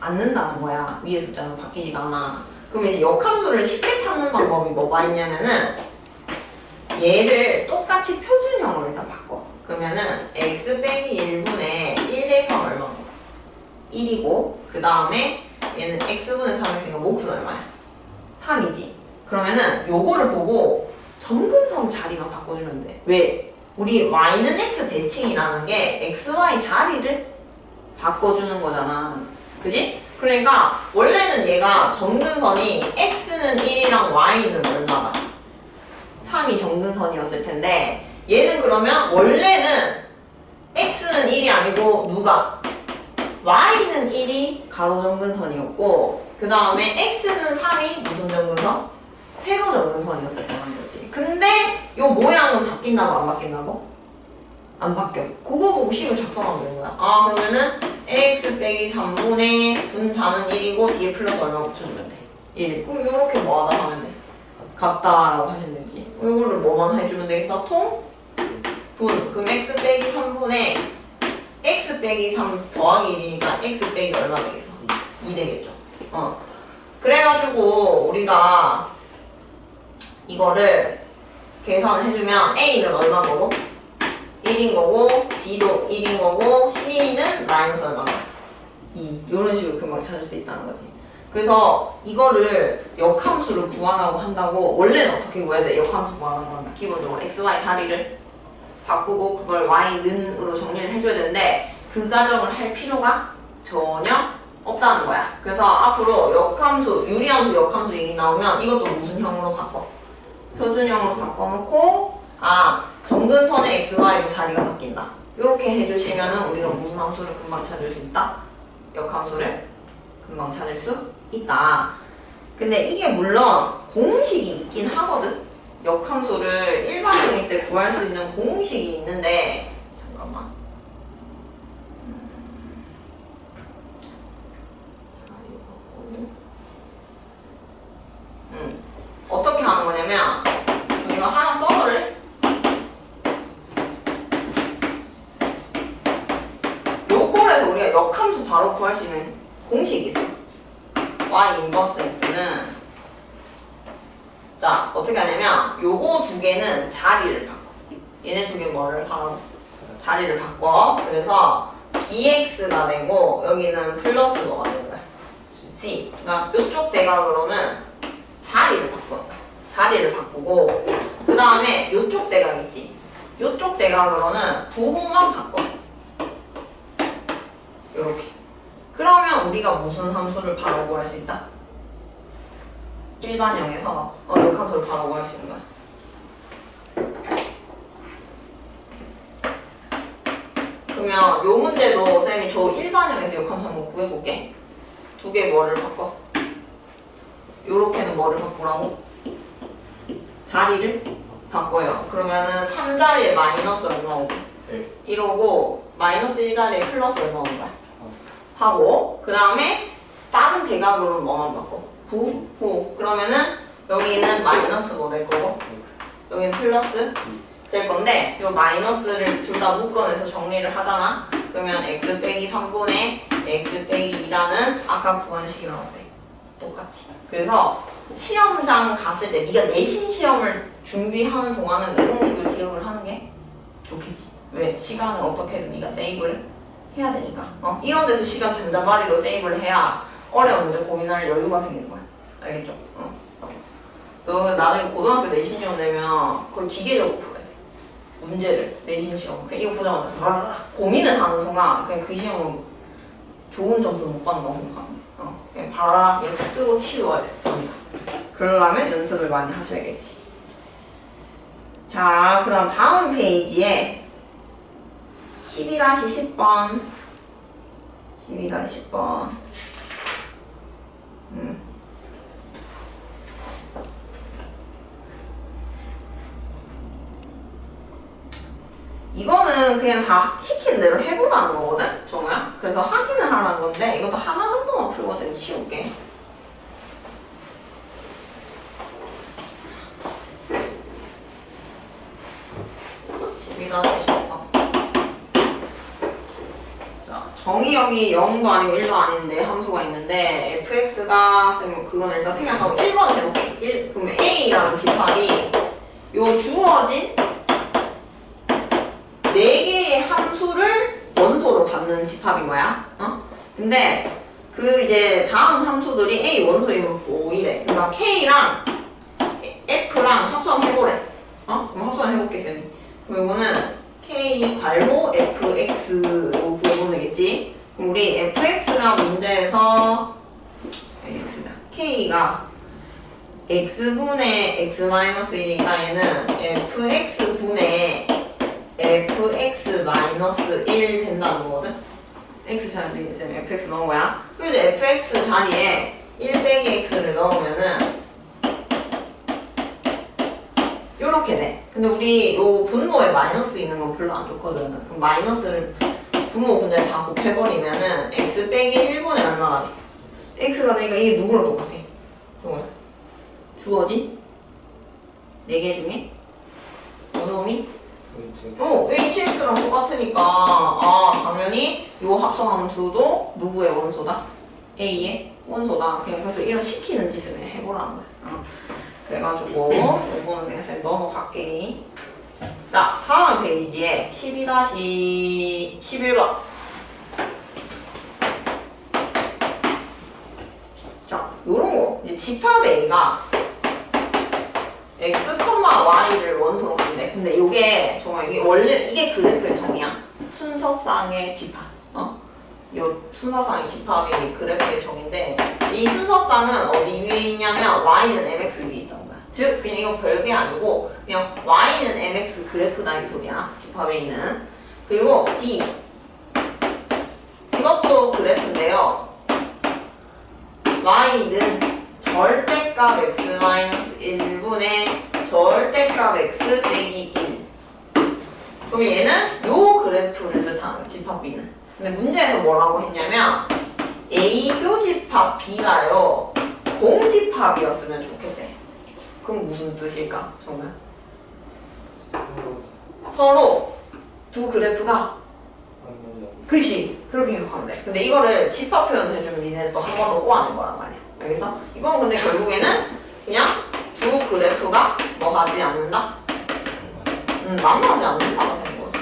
않는다는 거야. 위의 숫자는 바뀌지가 않아. 그럼 이제 역함수를 쉽게 찾는 방법이 뭐가 있냐면은 얘를 똑같이 표준형으로 일단 바꿔. 그러면은 x 빼기 1분의 1의 값 얼마고? 1이고 그 다음에 얘는 x분의 3x니까 몫은 얼마야? 3이지. 그러면은 요거를 보고 점근성 자리만 바꿔주면 돼. 왜? 우리 y는 x 대칭이라는 게 xy 자리를 바꿔주는 거잖아. 그지? 그러니까 원래는 얘가 점근선이 x는 1이랑 y는 얼마다? 3이 점근선이었을 텐데 얘는 그러면 원래는 x는 1이 아니고 누가? y는 1이 가로 점근선이었고 그 다음에 x는 3이 무슨 점근선? 세로 점근선이었을 거란 거지. 근데 요 모양은 바뀐다고 안 바뀐다고? 안 바뀌어. 그거 보고 식을 작성하면 되는 거야. 그러면은 x 빼기 3분의 분자는 1이고 뒤에 플러스 얼마 붙여주면 돼? 1. 그럼 요렇게 뭐하다 하면 돼? 같다라고 하시면 되지. 이거를 뭐만 해주면 되겠어? 통? 분. 그럼 x 빼기 3분의 x 빼기 3 더하기 1이니까 x 빼기 얼마 되겠어? 2 되겠죠. 그래가지고 우리가 이거를 계산해주면 A는 얼마 거고? 1인 거고 B도 1인 거고 C는 마이너스 얼마가? 2. 이런 식으로 금방 찾을 수 있다는 거지. 그래서 이거를 역함수를 구하라고 한다고 원래는 어떻게 구해야 돼? 역함수 구하라고 하면 기본적으로 xy 자리를 바꾸고 그걸 y는으로 정리를 해줘야 되는데 그 과정을 할 필요가 전혀 없다는 거야. 그래서 앞으로 역함수, 유리함수, 역함수 얘기 나오면 이것도 무슨 형으로 바꿔? 표준형으로 바꿔놓고 점근선의 xy로 자리가 바뀐다. 이렇게 해주시면은 우리가 무슨 함수를 금방 찾을 수 있다? 역함수를 금방 찾을 수 있다. 근데 이게 물론 공식이 있긴 하거든? 역함수를 일반형일 때 구할 수 있는 공식이 있는데 잠깐만. 어떻게 하는 거냐면 이거 하나 써볼래? 요 꼴에서 우리가 역함수 바로 구할 수 있는 공식이 있어. y 인버스 x는 자 어떻게 하냐면 요거 두 개는 자리를 바꿔. 얘네 두 개 뭐를 하라고? 자리를 바꿔. 그래서 bx가 되고 여기는 플러스 뭐가 되는 거야? c. 그러니까 요쪽 대각으로는 자리를 바꾸는 거야. 자리를 바꾸고 그 다음에 요쪽 대각 있지? 요쪽 대각으로는 부호만 바꿔. 요렇게. 그러면 우리가 무슨 함수를 바로 구할 수 있다? 일반형에서 역함수를 바로 구할 수 있는 거야. 그러면 요 문제도 쌤이 저 일반형에서 역함수 한번 구해볼게. 두 개 뭐를 바꿔? 요렇게는 뭐를 바꾸라고? 자리를 바꿔요. 그러면은 3자리에 마이너스 얼마 오고? 1 오고 마이너스 1자리에 플러스 얼마 오는 거야? 하고 그 다음에 다른 대각으로는 뭐만 바꿔? 부호. 그러면은 여기는 마이너스 뭐 될 거고 여기는 플러스 될 건데 이 마이너스를 둘 다 묶어내서 정리를 하잖아. 그러면 x 빼기 3분의 x 빼기 2라는 아까 구한 식이랑 어때? 똑같이. 그래서 시험장 갔을 때 네가 내신 시험을 준비하는 동안은 이 공식을 기억을 하는 게 좋겠지. 왜? 시간을 어떻게든 네가 세이브를 해야 되니까. 이런 데서 시간 잔잔바리로 세이브를 해야 어려운 문제 고민할 여유가 생기는 거야. 알겠죠? 너 나중에 고등학교 내신 시험 내면 거의 기계적으로 풀어야 돼. 문제를 내신 시험. 그냥 이거 보자마자 고민을 하는 순간 그냥 그 시험은 좋은 점수는 못 받는다고 생각합니다. 그냥 바로 이렇게 쓰고 치워야 됩니다. 그러려면 연습을 많이 하셔야겠지. 자, 그 다음 페이지에 12-10번 12-10번 이거는 그냥 다 시키는 대로 해보라는 거거든? 정우야? 그래서 확인을 하라는 건데 이것도 하나 정도만 풀고 쌤 치울게. 자, 정의역이 0도 아니고 1도 아닌데 함수가 있는데 fx가 쌤 그건 일단 생각하고 1번 해볼게. 그러면 a라는 집합이 요 주어진 4개의 함수를 원소로 갖는 집합인 거야. 근데 그 이제 다음 함수들이 A 원소이면 뭐이래. 그러니까 K랑 F랑 합성해보래. 그럼 합성해볼게, 쌤이. 그럼 이거는 K 괄호 FX로 구해보면 되겠지. 그럼 우리 FX가 문제에서 X다. K가 X분의 X-1이니까 얘는 FX분의 fx-1 된다는 거거든? x 자리에 있으면 fx 넣은 거야. 그리고 이제 fx 자리에 1 빼기 x를 넣으면은 요렇게 돼. 근데 우리 요 분모에 마이너스 있는 건 별로 안 좋거든. 그럼 마이너스를 분모 분자에 다 곱해버리면은 x 빼기 1분의 얼마가 돼? x가 되니까 이게 누구랑 똑같아? 주어진 4개 중에 요놈이 HX랑 똑같으니까 당연히 요 합성함수도 누구의 원소다? A의 원소다. 그냥 그래서 이런 시키는 짓을 그냥 해보라는 거야. 그래가지고 요거는 그냥 쌤 넘어갈게. 자, 다음 페이지에 12-11번. 자, 요런 거 이제 집합 A가 x, y를 원소로 갖는데 근데 이게 정말 이게 원래 이게 그래프의 정의야. 순서상의 집합. 요 순서상의 집합이 그래프의 정의인데 이 순서상은 어디 위에 있냐면 y는 mx 위에 있다는 거야. 즉 그냥 이건 별게 아니고 그냥 y는 mx 그래프다 이 소리야. 집합 A는. 그리고 B 이것도 그래프인데요. y는 절대값 x-1분의 절대값 x 빼기 1. 그럼 얘는 요 그래프를 뜻하는 거야, 집합 B는. 근데 문제에서 뭐라고 했냐면 A 교집합 B가요 공집합이었으면 좋겠대. 그럼 무슨 뜻일까? 정말 서로 두 그래프가 그치 그렇게 해석하면 돼. 근데 이거를 집합 표현을 해주면 니네를 또 한 번 더 꼬아낸 거란 말이야. 알겠어? 이건 근데 결국에는 그냥 두 그래프가 뭐 하지 않는다? 만나지 않는다가 되는 거지.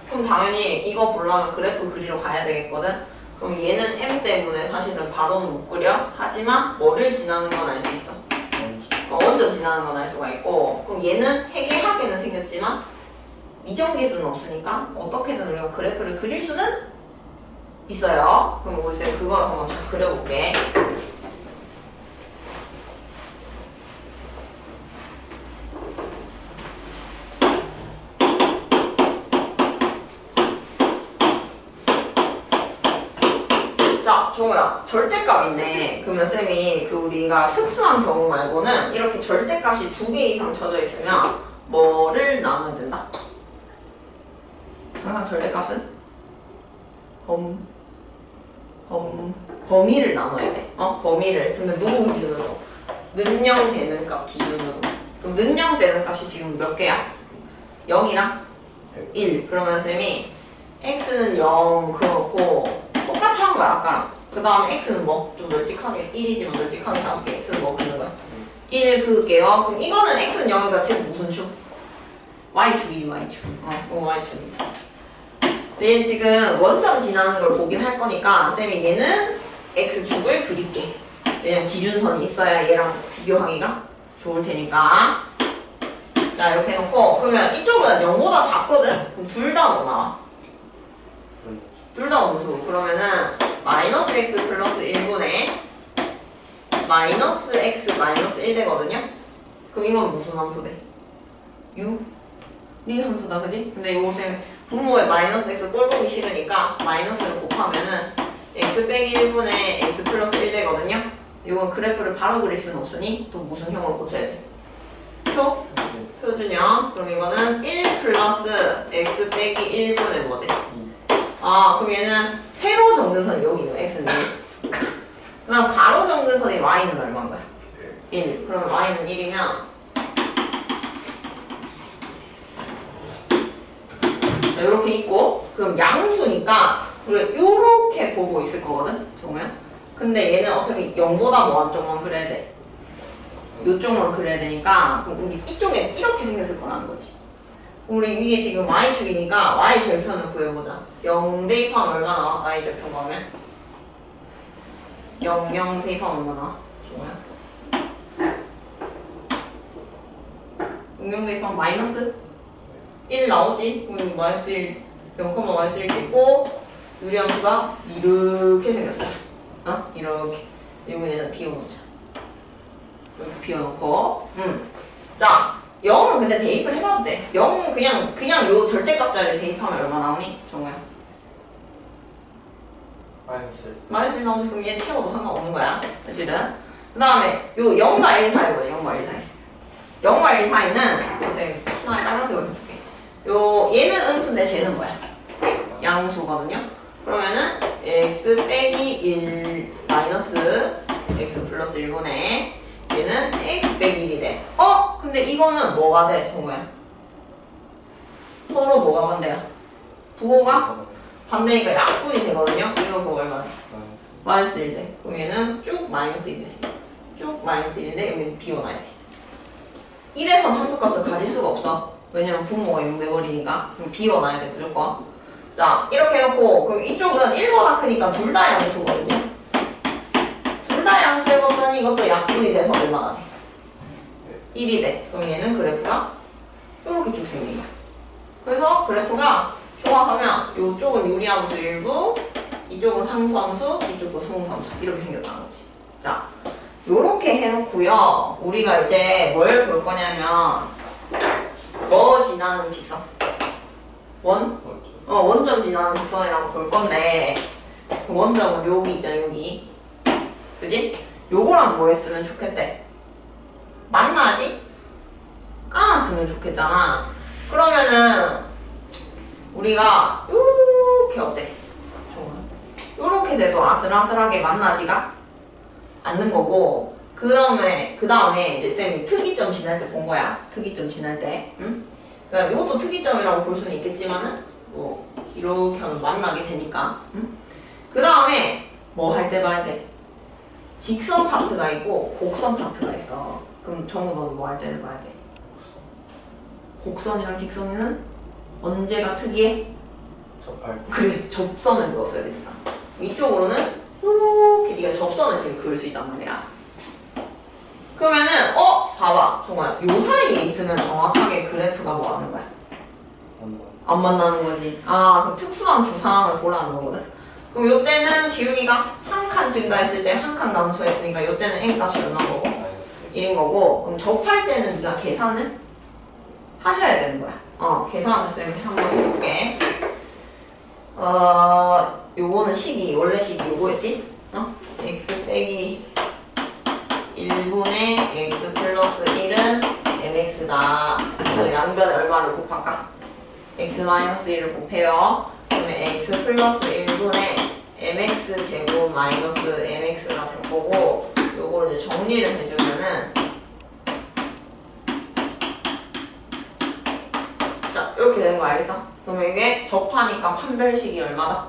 그럼 당연히 이거 보려면 그래프 그리러 가야 되겠거든? 그럼 얘는 M 때문에 사실은 바로는 못 그려. 하지만 뭐를 지나는 건 알 수 있어. 원점 지나는 건 알 수가 있고. 그럼 얘는 해계하게는 생겼지만 미정계수는 없으니까 어떻게든 우리가 그래프를 그릴 수는 있어요. 그럼 우리 쌤 그걸 한번 잘 그려볼게. 자, 정우야, 절대값인데 그러면 쌤이 그 우리가 특수한 경우 말고는 이렇게 절대값이 2개 이상 쳐져 있으면 뭐를 나눠야 된다? 항상 절대값은 범위를 나눠야 돼. 범위를. 근데 누구 기준으로? 는영되는 값 기준으로. 그럼 는영되는 값이 지금 몇 개야? 0이랑 1. 그러면 쌤이 x는 0 그렇고 똑같이 한 거야 아까랑. 그 다음에 x는 뭐? 좀 널찍하게 1이지만 널찍하게 잡을게. x는 뭐 그는 거야? 1 그을게요. 그럼 이거는 x는 0이니까 지금 무슨 축? y축이지 y축. 이거 y축이다. 근데 얘는 지금 원점 지나는 걸 보긴 할 거니까 쌤이 얘는 x축을 그릴게. 왜냐면 기준선이 있어야 얘랑 비교하기가 좋을 테니까. 자 이렇게 해놓고 그러면 이쪽은 0보다 작거든? 그럼 둘 다 뭐 나와? 둘 다 음수. 그러면은 마이너스 x 플러스 1분의 마이너스 x 마이너스 1 되거든요? 그럼 이건 무슨 함수 돼? 유리 함수다 그지? 근데 이거 쌤 분모에 마이너스 x 꼴 보기 싫으니까 마이너스를 곱하면은 x 빼기 1분의 x 플러스 1 되거든요? 이건 그래프를 바로 그릴 수는 없으니 또 무슨 형으로 고쳐야 돼? 표준형. 그럼 이거는 1 플러스 x 빼기 1분의 뭐 돼? 그럼 얘는 세로 정근선이 여기 있는 x는 1. 그 다음 가로 정근선이 y는 얼마인 거야? 1. 그러면 y는 1이면 이렇게 있고 그럼 양수니까 우리가 이렇게 보고 있을 거거든? 정우야? 근데 얘는 어차피 0보다 뭐 한쪽만 그려야 돼? 이쪽만 그려야 되니까 그럼 우리 이쪽에 이렇게 생겼을 거라는 거지. 우리 위에 지금 y축이니까 y 절편을 구해보자. 0 대입하면 얼마 나와? y 절편 구하면 0 대입하면 얼마 나와? 정우야? 0 대입하면 마이너스 1 나오지? 그럼 이거 마이너스 1 0, 마이너스 1 찍고 유리함수가 이렇게 생겼어. 이렇게. 이거 얘는 비워놓자. 이렇게 비워놓고 자 0은 근데 대입을 해봐도 돼. 0은 그냥 요 절대값자리를 대입하면 얼마 나오니? 정우야? 마이너스 1 나오지. 그럼 얘 채워도 상관없는 거야 사실은. 그 다음에 요 0과 1 사이 뭐야? 0과 1 사이 0과 1 사이는 선생님 신화에 빨간색으로 해줄게. 요 얘는 음수인데 쟤는 뭐야? 양수거든요. 그러면은 x 빼기 1 마이너스 x 플러스 1분의 얘는 x 빼기 1이 돼. 근데 이거는 뭐가 돼? 정우야? 서로 뭐가 반대야? 부호가 반대니까 약분이 되거든요. 이거 그거 얼마 돼? 마이너스 1 돼. 그럼 얘는 쭉 마이너스 1이네. 쭉 마이너스 1인데 여기는 비워놔야 돼. 1에서 함수값을 가질 수가 없어. 왜냐면 부모가 0 돼버리니까. 그럼 비워놔야 돼 무조건. 자 이렇게 해놓고 그럼 이쪽은 1보다 크니까 둘 다 양수거든요. 둘 다 양수 해봤더니 이것도 약분이 돼서 얼마나 돼? 1이 돼. 그럼 얘는 그래프가 이렇게 쭉 생긴 거야. 그래서 그래프가 종합하면 이쪽은 유리함수 일부, 이쪽은 상수함수, 이쪽은 상수함수 이렇게 생겼다는 거지. 자 요렇게 해놓고요. 우리가 이제 뭘 볼 거냐면 뭐 지나는 직선? 원점 지나는 직선이라고 볼 건데 원점은 여기 있잖아 여기. 그지? 요거랑 뭐 했으면 좋겠대? 만나지? 않았으면 좋겠잖아. 그러면은 우리가 요렇게 어때? 요렇게 돼도 아슬아슬하게 만나지가 않는 거고 그 다음에 이제 쌤이 특이점 지날 때 본 거야. 특이점 지날 때. 응? 그러니까 이것도 특이점이라고 볼 수는 있겠지만은 뭐 이렇게 하면 만나게 되니까. 응? 그 다음에 뭐 할 때 봐야 돼? 직선 파트가 있고 곡선 파트가 있어. 그럼 정우 너는 뭐 할 때를 봐야 돼? 곡선이랑 직선은 언제가 특이해? 그래, 접선을 그었어야 되니까. 이쪽으로는 이렇게 네가 접선을 지금 그을 수 있단 말이야. 그러면은 봐봐 정말 요 사이에 있으면 정확하게 그래프가 뭐 하는 거야? 안 만나는 거지. 그럼 특수한 두 상황을 보라는 거거든. 그럼 요 때는 기울기가 한 칸 증가했을 때 한 칸 감소했으니까 요 때는 n 값이 얼마인 거고? 1인 거고. 그럼 접할 때는 네가 계산을 하셔야 되는 거야. 계산을 쌤이 한번 해볼게. 요거는 식이 원래 식이 요거였지? x 빼기 1분의 x 플러스 1은 mx다. 그래서 양변에 얼마를 곱할까? x 마이너스 1을 곱해요. 그러면 x 플러스 1분의 mx 제곱 마이너스 mx가 될 거고 요걸 이제 정리를 해주면은 자 이렇게 되는 거 알겠어? 그러면 이게 접하니까 판별식이 얼마다?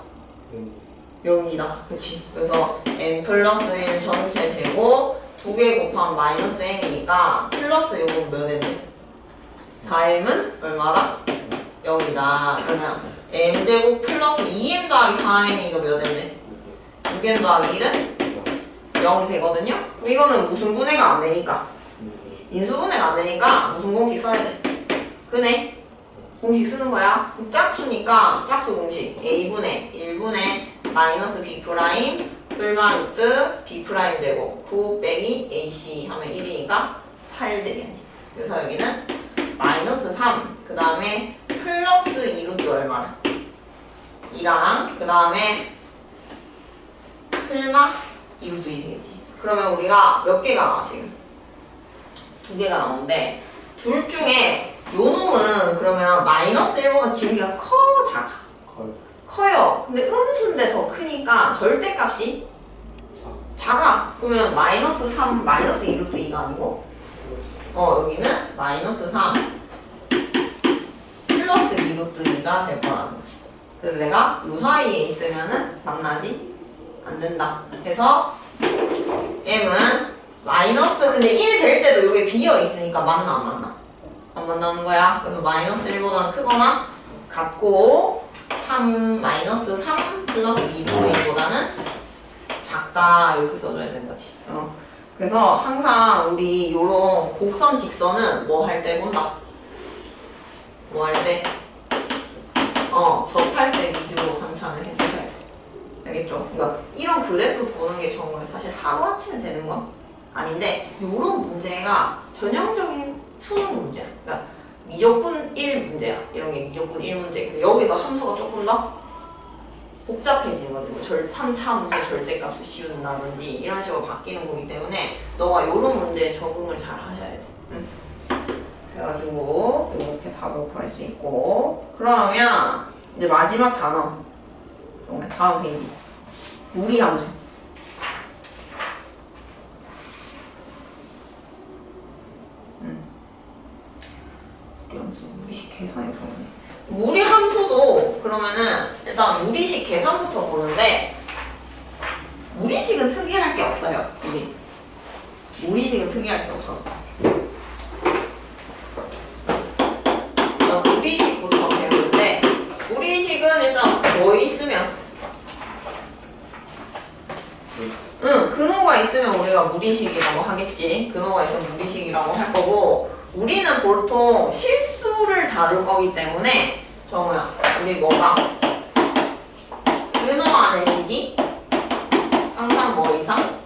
0이다. 그치? 그래서 n 플러스 1 전체 제곱 2개 곱하면 마이너스 m이니까 플러스 요건 몇 m이야? 4m은 얼마다? 0이다. 그러면 m제곱 플러스 2m 더하기 4m이 이거 몇 m인데? 6m 더하기 1은 0 되거든요? 그럼 이거는 무슨 분해가 안 되니까 인수분해가 안 되니까 무슨 공식 써야 돼? 그네? 공식 쓰는 거야. 짝수니까 짝수 공식 a분의 1분의 마이너스 b 프라임 뿔마 루트 b 프라임 되고 9 빼기 ac 하면 1이니까 8 되겠네. 그래서 여기는 마이너스 3, 그 다음에 플러스 2루트 얼마나? 2랑 그 다음에 풀마 2루트 2 되겠지. 그러면 우리가 몇 개가 나와 지금? 2개가 나오는데 둘 중에 요 놈은 그러면 마이너스 1보다 길이가 커? 작아? 커요. 근데 음수인데 더 크니까 절대값이 작아. 그러면 마이너스 3, 마이너스 2루트 2가 아니고 여기는 마이너스 3 플러스 2루트 2가 될 거라는 거지. 그래서 내가 요 사이에 있으면은 만나지 안 된다. 그래서 m은 마이너스 근데 1 될 때도 요게 비어 있으니까 맞나 안 맞나? 안 만나는 거야. 그래서 마이너스 1보다는 크거나 같고 3 마이너스 3 플러스 2루트 2보다는 작다 이렇게 써줘야 되는 거지. 그래서 항상 우리 요런 곡선 직선은 뭐 할 때 본다? 뭐 할 때? 접할 때 위주로 관찰을 해주셔야 돼. 알겠죠? 그러니까 이런 그래프 보는 게 정말 사실 하루아침에 되는 건 아닌데 요런 문제가 전형적인 수능 문제야. 그러니까 미적분 1 문제야. 이런 게 미적분 1 문제. 근데 여기서 함수가 조금 더 복잡해지는 거지. 뭐 3차함수 절대값을 씌운다든지 이런 식으로 바뀌는 거기 때문에 너가 이런 문제에 적응을 잘 하셔야 돼. 그래가지고 이렇게 답을 구할 수 있고 그러면 이제 마지막 단어 다음 페이지 무리함수. 무리함수 무리식 계산이 그러네. 무리함수도 그러면은 일단 무리식 계산부터 보는데 무리식은 특이할 게 없어요. 무리식은 특이할 게 없어. 일단 무리식부터 배우는데 무리식은 일단 뭐 있으면 근호가 있으면 우리가 무리식이라고 하겠지. 근호가 있으면 무리식이라고 할 거고 우리는 보통 실수를 다룰 거기 때문에 우리 뭐가 근호 안의 식이 항상 뭐 이상?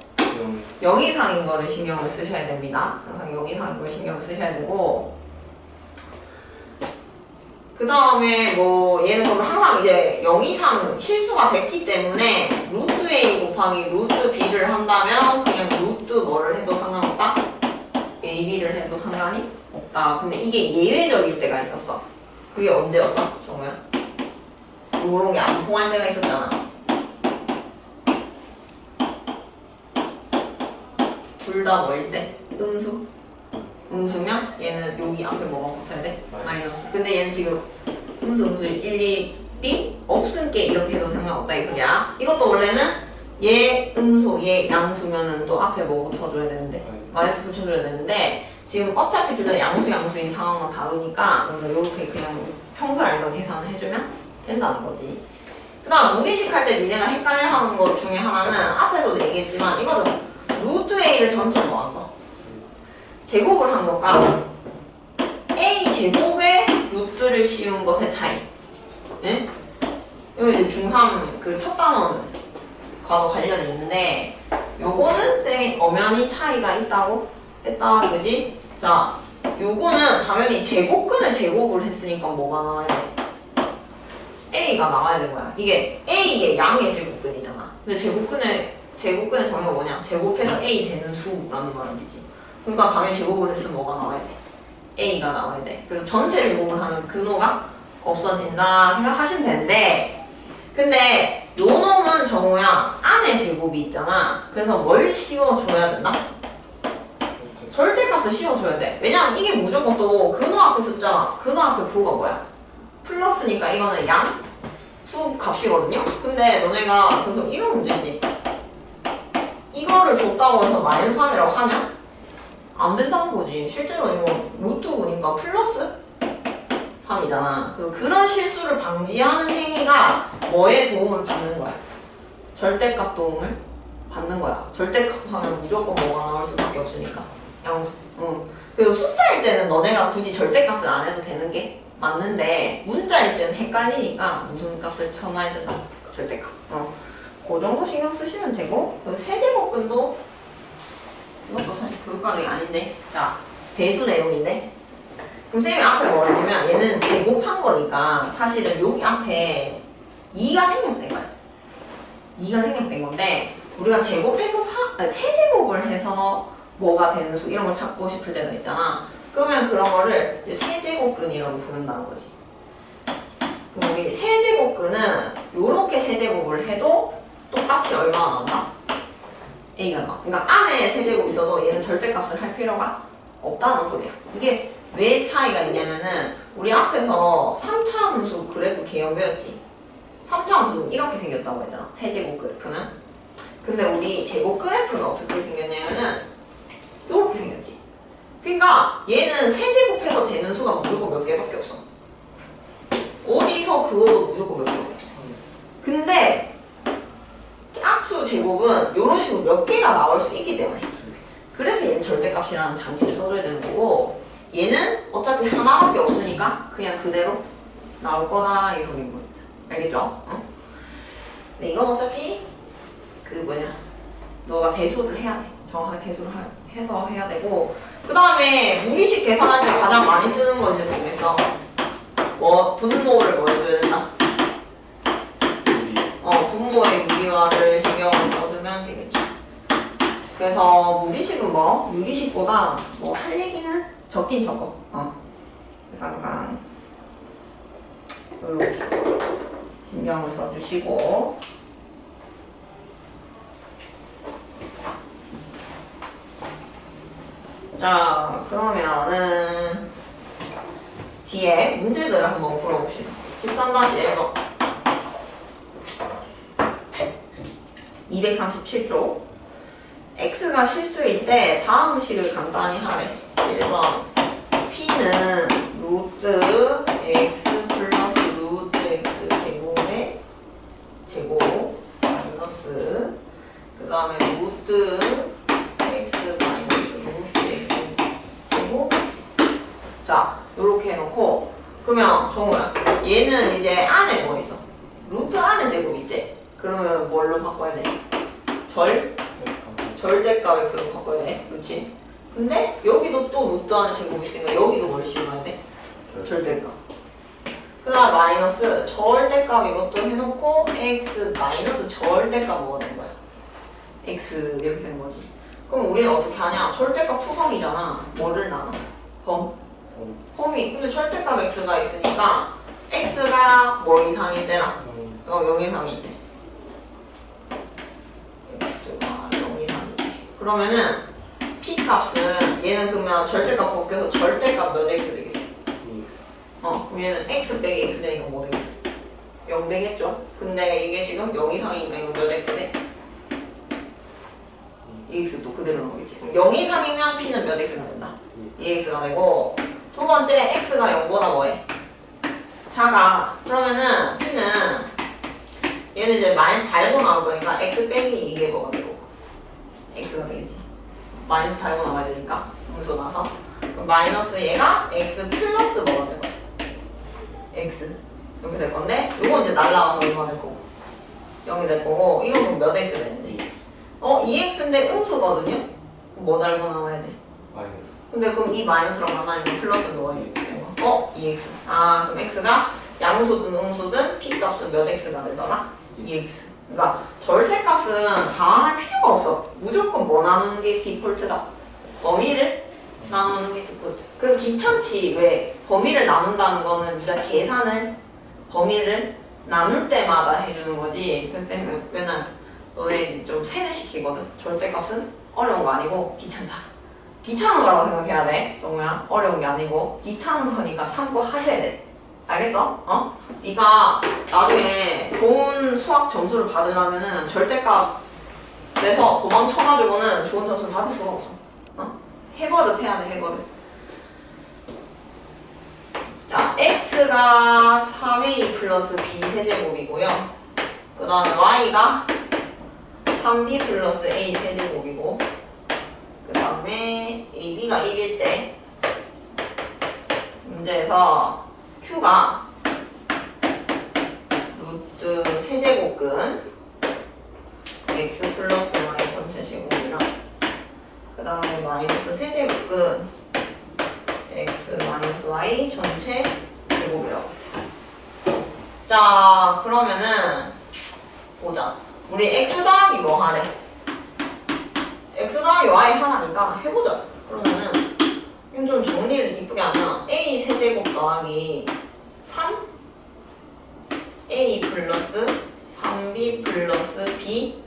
0 이상인 거를 신경을 쓰셔야 됩니다. 항상 0 이상인 걸 신경을 쓰셔야 되고 그 다음에 뭐 얘는 그럼 항상 이제 0 이상 실수가 됐기 때문에 루트 A 곱하기 루트 B를 한다면 그냥 루트 뭐를 해도 상관없다? AB를 해도 상관이 없다. 근데 이게 예외적일 때가 있었어. 그게 언제였어? 정우야? 요런 게 안 통할 때가 있었잖아. 둘 다 뭐일 때? 음수? 음수면 얘는 여기 앞에 뭐가 붙어야 돼? 마이너스. 근데 얘는 지금 음수 일일이 없은 게 이렇게 해도 상관없다 이 소리야. 이것도 원래는 얘 음수, 얘 양수면은 또 앞에 뭐 붙여줘야 되는데 마이너스 붙여줘야 되는데 지금 어차피 둘 다 양수인 상황을 다루니까 이렇게 그냥 평소에 알던 계산을 해주면 된다는 거지. 그 다음 무리식 할 때 니네가 헷갈려하는 것 중에 하나는 앞에서도 얘기했지만 이거는 루트 A를 전체 뭐 한 거? 제곱을 한 것과 A 제곱에 루트를 씌운 것의 차이. 네? 여기 이제 중3 그 첫 단원 과도 관련이 있는데 요거는 쌤이 엄연히 차이가 있다고 했다 그지? 자 요거는 당연히 제곱근을 제곱을 했으니까 뭐가 나와야 돼? A가 나와야 되는 거야. 이게 A의 양의 제곱근이잖아. 근데 제곱근의 정의가 뭐냐? 제곱해서 A 되는 수라는 말이지. 그러니까 당연히 제곱을 했으면 뭐가 나와야 돼? A가 나와야 돼. 그래서 전체 제곱을 하면 근호가 없어진다 생각하시면 되는데 근데 요 놈은 정우야 안에 제곱이 있잖아. 그래서 뭘 씌워줘야 된다? 절대값을 씌워줘야 돼. 왜냐면 이게 무조건 또 근호 앞에 숫자 근호 앞에 부호가 뭐야? 플러스니까 이거는 양 수 값이거든요. 근데 너네가 계속 이런 문제지. 이거 이거를 줬다고 해서 마이너스 3이라고 하면 안 된다는 거지. 실제로 이거 루트군이니까 플러스 3이잖아. 그런 실수를 방지하는 행위가 뭐에 도움을 받는 거야? 절대값 도움을 받는 거야. 절대값 하면 무조건 뭐가 나올 수밖에 없으니까. 양수. 그래서 숫자일 때는 너네가 굳이 절대값을 안 해도 되는 게 맞는데 문자일 때는 헷갈리니까 무슨 값을 쳐놔야 된다. 절대값. 그 정도 신경 쓰시면 되고 세제곱근도 이것도 사실 교육과정이 아닌데 자 대수 내용인데 그럼 쌤이 앞에 뭐라 했냐면 얘는 제곱한 거니까 사실은 여기 앞에 2가 생략된 거야. 2가 생략된 건데 우리가 제곱해서 세제곱을 해서 뭐가 되는 수 이런 걸 찾고 싶을 때가 있잖아. 그러면 그런 거를 이제 세제곱근이라고 부른다는 거지. 그럼 우리 세제곱근은 요렇게 세제곱을 해도 똑같이 얼마나 나온다? A가 나와. 그러니까 안에 세제곱 있어도 얘는 절대값을 할 필요가 없다는 소리야. 이게 왜 차이가 있냐면은 우리 앞에서 3차 함수 그래프 개형 배웠지. 3차 함수는 이렇게 생겼다고 했잖아. 세제곱 그래프는. 근데 우리 제곱 그래프는 어떻게 생겼냐면은 이렇게 생겼지. 그러니까 얘는 세제곱해서 되는 수가 무조건 몇 개밖에 없어. 어디서 그어도 무조건 몇 개밖에 없어. 근데 짝수 제곱은 이런 식으로 몇 개가 나올 수 있기 때문에 그래서 얘는 절대값이라는 장치를 써줘야 되는 거고 얘는 어차피 하나밖에 없으니까 그냥 그대로 나올 거다 이 소리인 겁니다. 알겠죠? 응? 근데 이건 어차피 너가 대수를 해야 돼. 정확하게 대수를 해서 해야 되고 그 다음에 무리식 계산할 때 가장 많이 쓰는 거 이제 중에서 분모를 뭐 해줘야 된다? 분모의 유리화를 신경을 써주면 되겠죠. 그래서 무리식은 유리식보다 할 얘기는 적긴 적어. 그래서 항상 이렇게 신경을 써주시고 자 그러면은 뒤에 문제들을 한번 풀어봅시다. 13-1번 237쪽 x가 실수일 때 다음 식을 간단히 하래. 1번 p는 루트 x 플러스 루트 x 제곱의 제곱 마이너스 그 다음에 루트 x 마이너스 루트 x 제곱 자 요렇게 해놓고 그러면 정우야 얘는 이제 안에 뭐 있어? 루트 안에 제곱 있지? 그러면 뭘로 바꿔야 돼? 절대값 x로 바꿔야 돼. 그렇지? 근데 여기도 또 루트 안에 제곱이 있으니까 여기도 뭘 씌워야 돼? 절대값. 그 다음 마이너스 절대값 이것도 해놓고 x 마이너스 절대값 뭐가 된 거야? x 이렇게 되는 거지. 그럼 우리는 어떻게 하냐? 절대값 투성이잖아. 뭐를 나눠? 범위. 근데 절대값 x가 있으니까 x가 뭐 이상일 때나 0 이상일 때 x가 0 이상일 때 그러면은 p 값은 얘는 그러면 절대값 벗겨서 절대값 몇 x 되겠어? 그럼 얘는 x 빼기 x 되니까 뭐 되겠어? 0 되겠죠? 근데 이게 지금 0 이상이니까 이거 몇 x 돼? 2x 또 그대로 나오겠지. 그럼 0 이상이면 p는 몇 x가 된다? 2x가 되고 두 번째 x가 0보다 뭐해? 작아. 그러면은 p는 얘는 이제 마이너스 달고 나올 거니까 x 빼기 이게 뭐가 되고 x가 되겠지. 마이너스 달고 나와야 되니까 음수 나서 그럼 마이너스 얘가 x 플러스 뭐가 될 거야? x 이렇게 될 건데 요건 이제 날라가서 얼마 될 거고 0이 될 거고 이건 그럼 몇 x 되는데 2x인데 음수거든요? 뭐 달고 나와야 돼? 근데 그럼 이 마이너스랑 만나니까 플러스는 뭐가 되는 거? 2x. 그럼 x가 양수든 음수든 p 값은 몇 x가 되더라? 2x. 그러니까 절대값은 당할 필요가 없어. 무조건 뭐 나누는 게 디폴트다? 범위를 나누는 게 디폴트. 그 귀찮지. 왜? 범위를 나눈다는 거는 네가 계산을 범위를 나눌 때마다 해주는 거지. 그래서 쌤 맨날 너네 좀 세뇌시키거든. 절대값은 어려운 거 아니고 귀찮다. 귀찮은 거라고 생각해야 돼. 정우야. 어려운 게 아니고 귀찮은 거니까 참고 하셔야 돼. 알겠어? 네가 나중에 좋은 수학 점수를 받으려면은 절대값 그래서 도망쳐가지고는 좋은 점수를 받을 수가 없어. 해버릇 해야 돼, 해버릇. 자, x가 3a 플러스 b 세제곱이고요. 그 다음에 y가 3b 플러스 a 세제곱이고, 그 다음에 ab가 1일 때 문제에서 q가 루트 세제곱근 x 플러스 y 전체 제곱이랑 그 다음에 마이너스 세제곱근 x 마이너스 y 전체 제곱이라고 했어요. 자, 그러면은 보자. 우리 x 더하기 뭐 하래? x 더하기 y 하나니까 해보자. 그러면은 이건 좀 정리를 이쁘게 하면 a 세제곱 더하기 3 a 플러스 3b 플러스 b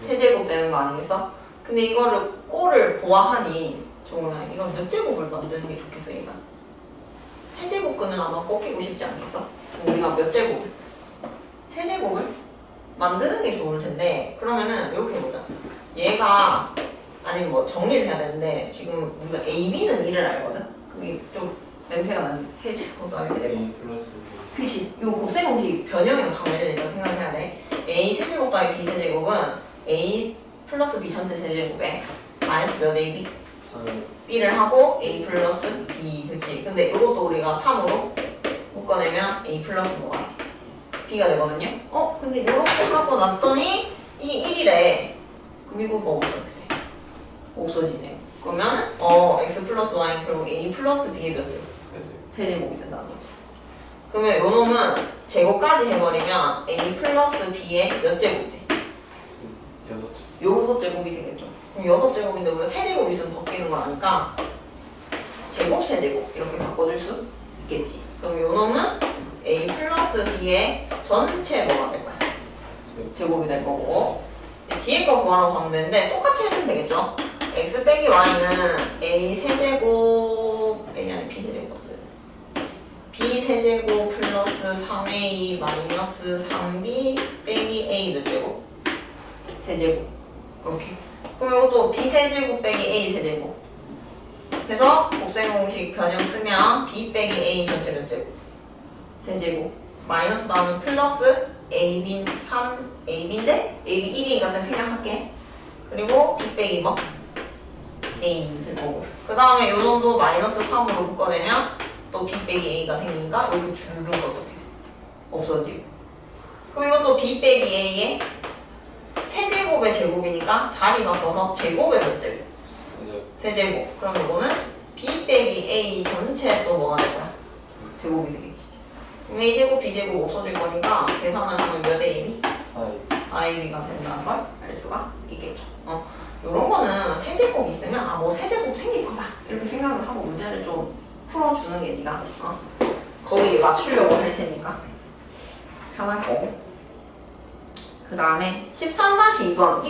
세제곱 되는 거 아니겠어? 근데 이거를 꼴을 보아하니 정말 이건 몇 제곱을 만드는 게 좋겠어 얘가? 세제곱근은 아마 꺾이고 싶지 않겠어? 그럼 우리가 몇 제곱? 세제곱을 만드는 게 좋을 텐데 그러면은 이렇게 해보자. 얘가 아니면 뭐 정리를 해야 되는데 지금 우리가 AB는 1을 알거든? 그게 좀 냄새가 나는 세제곱도 아니고 세제곱. A 플러스 그치? 이 곱셈 공식 변형이랑 관련되니까 생각해야 돼. A 세제곱 더하기 B 세제곱은 A 플러스 B 전체 세제곱에 마이너스 몇 AB? 3 B를 하고 A 플러스 B, 그치? 근데 이것도 우리가 3으로 묶어내면 A 플러스 뭐가 돼? B가 되거든요? 근데 이렇게 하고 났더니 이 1이래. 그럼 이거가 없어지네. 없어지네. 그러면 X 플러스 Y는 결국 A 플러스 B의 몇 제곱? 세제곱이 된다는 거지. 그러면 요 놈은 제곱까지 해버리면 A 플러스 B의 몇 제곱이 돼? 6제곱이 되겠죠. 그럼 6제곱인데 우리가 세제곱 있으면 바뀌는 거 아니까 제곱, 세제곱 이렇게 바꿔줄 수 있겠지. 그럼 요 놈은 A 플러스 B의 전체 뭐가 될 거야? 제곱이 될 거고 뒤에 거 구하라고 하면 되는데 똑같이 해주면 되겠죠. X 빼기 Y는 A 세제곱 A이 아니라 B 세제곱 B 세제곱 플러스 3A 마이너스 3B 빼기 A 몇 제곱? 세제곱. 이렇게. 그럼 이것도 B 세제곱 빼기 A 세제곱. 그래서 곱셈 공식 변형 쓰면 B 빼기 A 전체 몇 제곱? 세제곱. 마이너스 나오면 플러스 AB 3AB인데 AB 1이니까 그냥 할게. 그리고 B 빼기 뭐? A 될 거고. 그 다음에 이 정도 마이너스 3으로 묶어내면 또 B 빼기 A가 생기니까 여기 줄은 어떻게 돼? 없어지고. 그럼 이것도 B 빼기 A의 세제곱의 제곱이니까 자리 바꿔서 제곱의 몇 제곱? 세제곱. 그럼 이거는 B 빼기 A 전체 또 뭐가 될 거야? 제곱이 되겠지. 그럼 A제곱, B제곱 없어질 거니까 계산을 하면 몇 AB? 4AB가 된다는 걸 알 수가 있겠죠. 요런 거는 세제곱 있으면 뭐 세제곱 생길 거다 이렇게 생각을 하고 문제를 좀 풀어주는 게 네가 거기에 맞추려고 할 테니까 편할 거고. 그 다음에 13-2번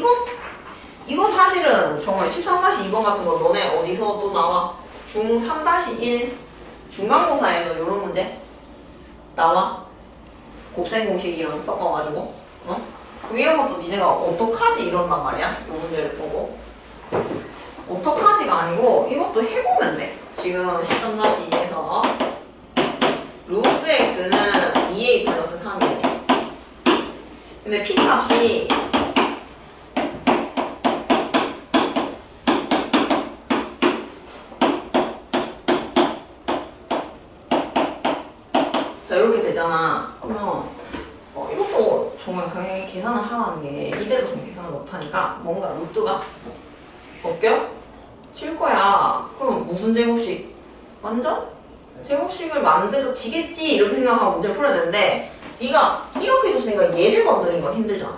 이거 사실은 정말 13-2번 같은 거 너네 어디서 또 나와? 중3-1 중간고사에서 이런 문제 나와. 곱셈 공식 이런 섞어가지고 그럼 이런 것도 니네가 어떡하지 이런단 말이야. 이 문제를 보고 어떡하지가 아니고 이것도 해보면 돼. 지금 13-2에서 루트 x는 2a 플러스 3이네. 근데 p 값이 자 이렇게 되잖아. 그러면 이것도 정말 당연히 계산을 하라는 게 이대로 좀 계산을 못하니까 뭔가 루트가 칠 거야. 그럼 무슨 제곱식? 완전 제곱식을 만들어지겠지 이렇게 생각하고 문제를 풀어야 되는데 네가 이렇게 줬으니까 얘를 만드는 건 힘들잖아.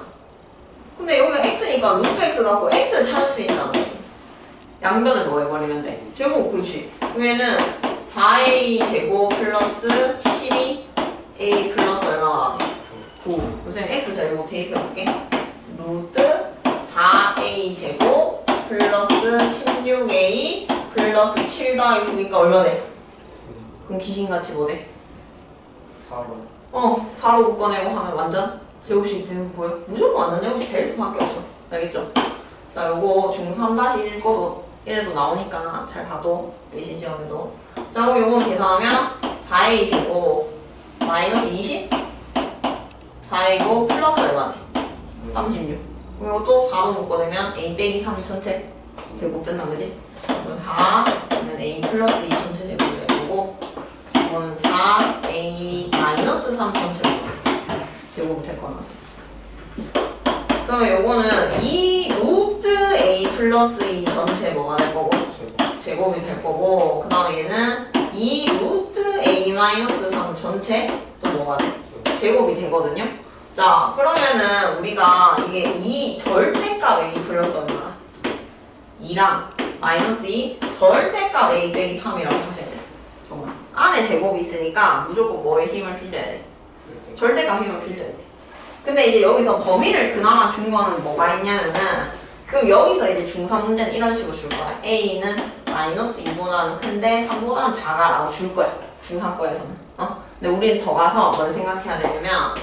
근데 여기가 x니까 루트 x 갖고 x를 찾을 수 있다는 거지. 양변을 뭐 해버리면 돼? 제곱. 그렇지. 얘는 4a 제곱 플러스 12a 플러스 얼마나 돼? 9. 요새 x 제곱 대입해볼게. 루트 4a 제곱 플러스 16a 플러스 7 더하기 9니까 얼마 돼? 그럼 귀신같이 뭐 돼? 4번 4로 묶어내고 하면 완전 제곱식 되는 거 보여? 무조건 완전 제곱식 될 수밖에 없어. 알겠죠? 자, 요거 중3-1 거도 1에도 나오니까 잘 봐도 내신 시험에도. 자, 그럼 요거는 계산하면 4a 제곱 마이너스 20? 4a고 플러스 얼마네? 36. 그럼 이것도 4로 묶어내면 a 빼기 3 전체 제곱된다, 그지? 그럼 4는 a 플러스 2 전체 제곱이 되고, 이건 4a 마이너스 3 전체 제곱이 될 거나. 그러면 요거는 2 루트 a 플러스 2 전체 뭐가 될 거고? 제곱이 될 거고, 그 다음에 얘는 2 루트 a 마이너스 3 전체 또 뭐가 돼? 제곱이 되거든요. 자, 그러면은 우리가 이게 2 절대값 a 플러스 얼마나? 2랑 마이너스 2 절대값 a 빼기 3이라고 하셔야 돼. 정말. 안에 제곱이 있으니까 무조건 뭐에 힘을 빌려야 돼? 절대값 힘을 빌려야 돼. 근데 이제 여기서 범위를 그나마 준 거는 뭐가 있냐면은, 그럼 여기서 이제 중3 문제는 이런 식으로 줄 거야. a는 마이너스 2보다는 큰데 3보다는 작아라고 줄 거야. 중3 거에서는. 근데 우리는 더 가서 뭘 생각해야 되냐면,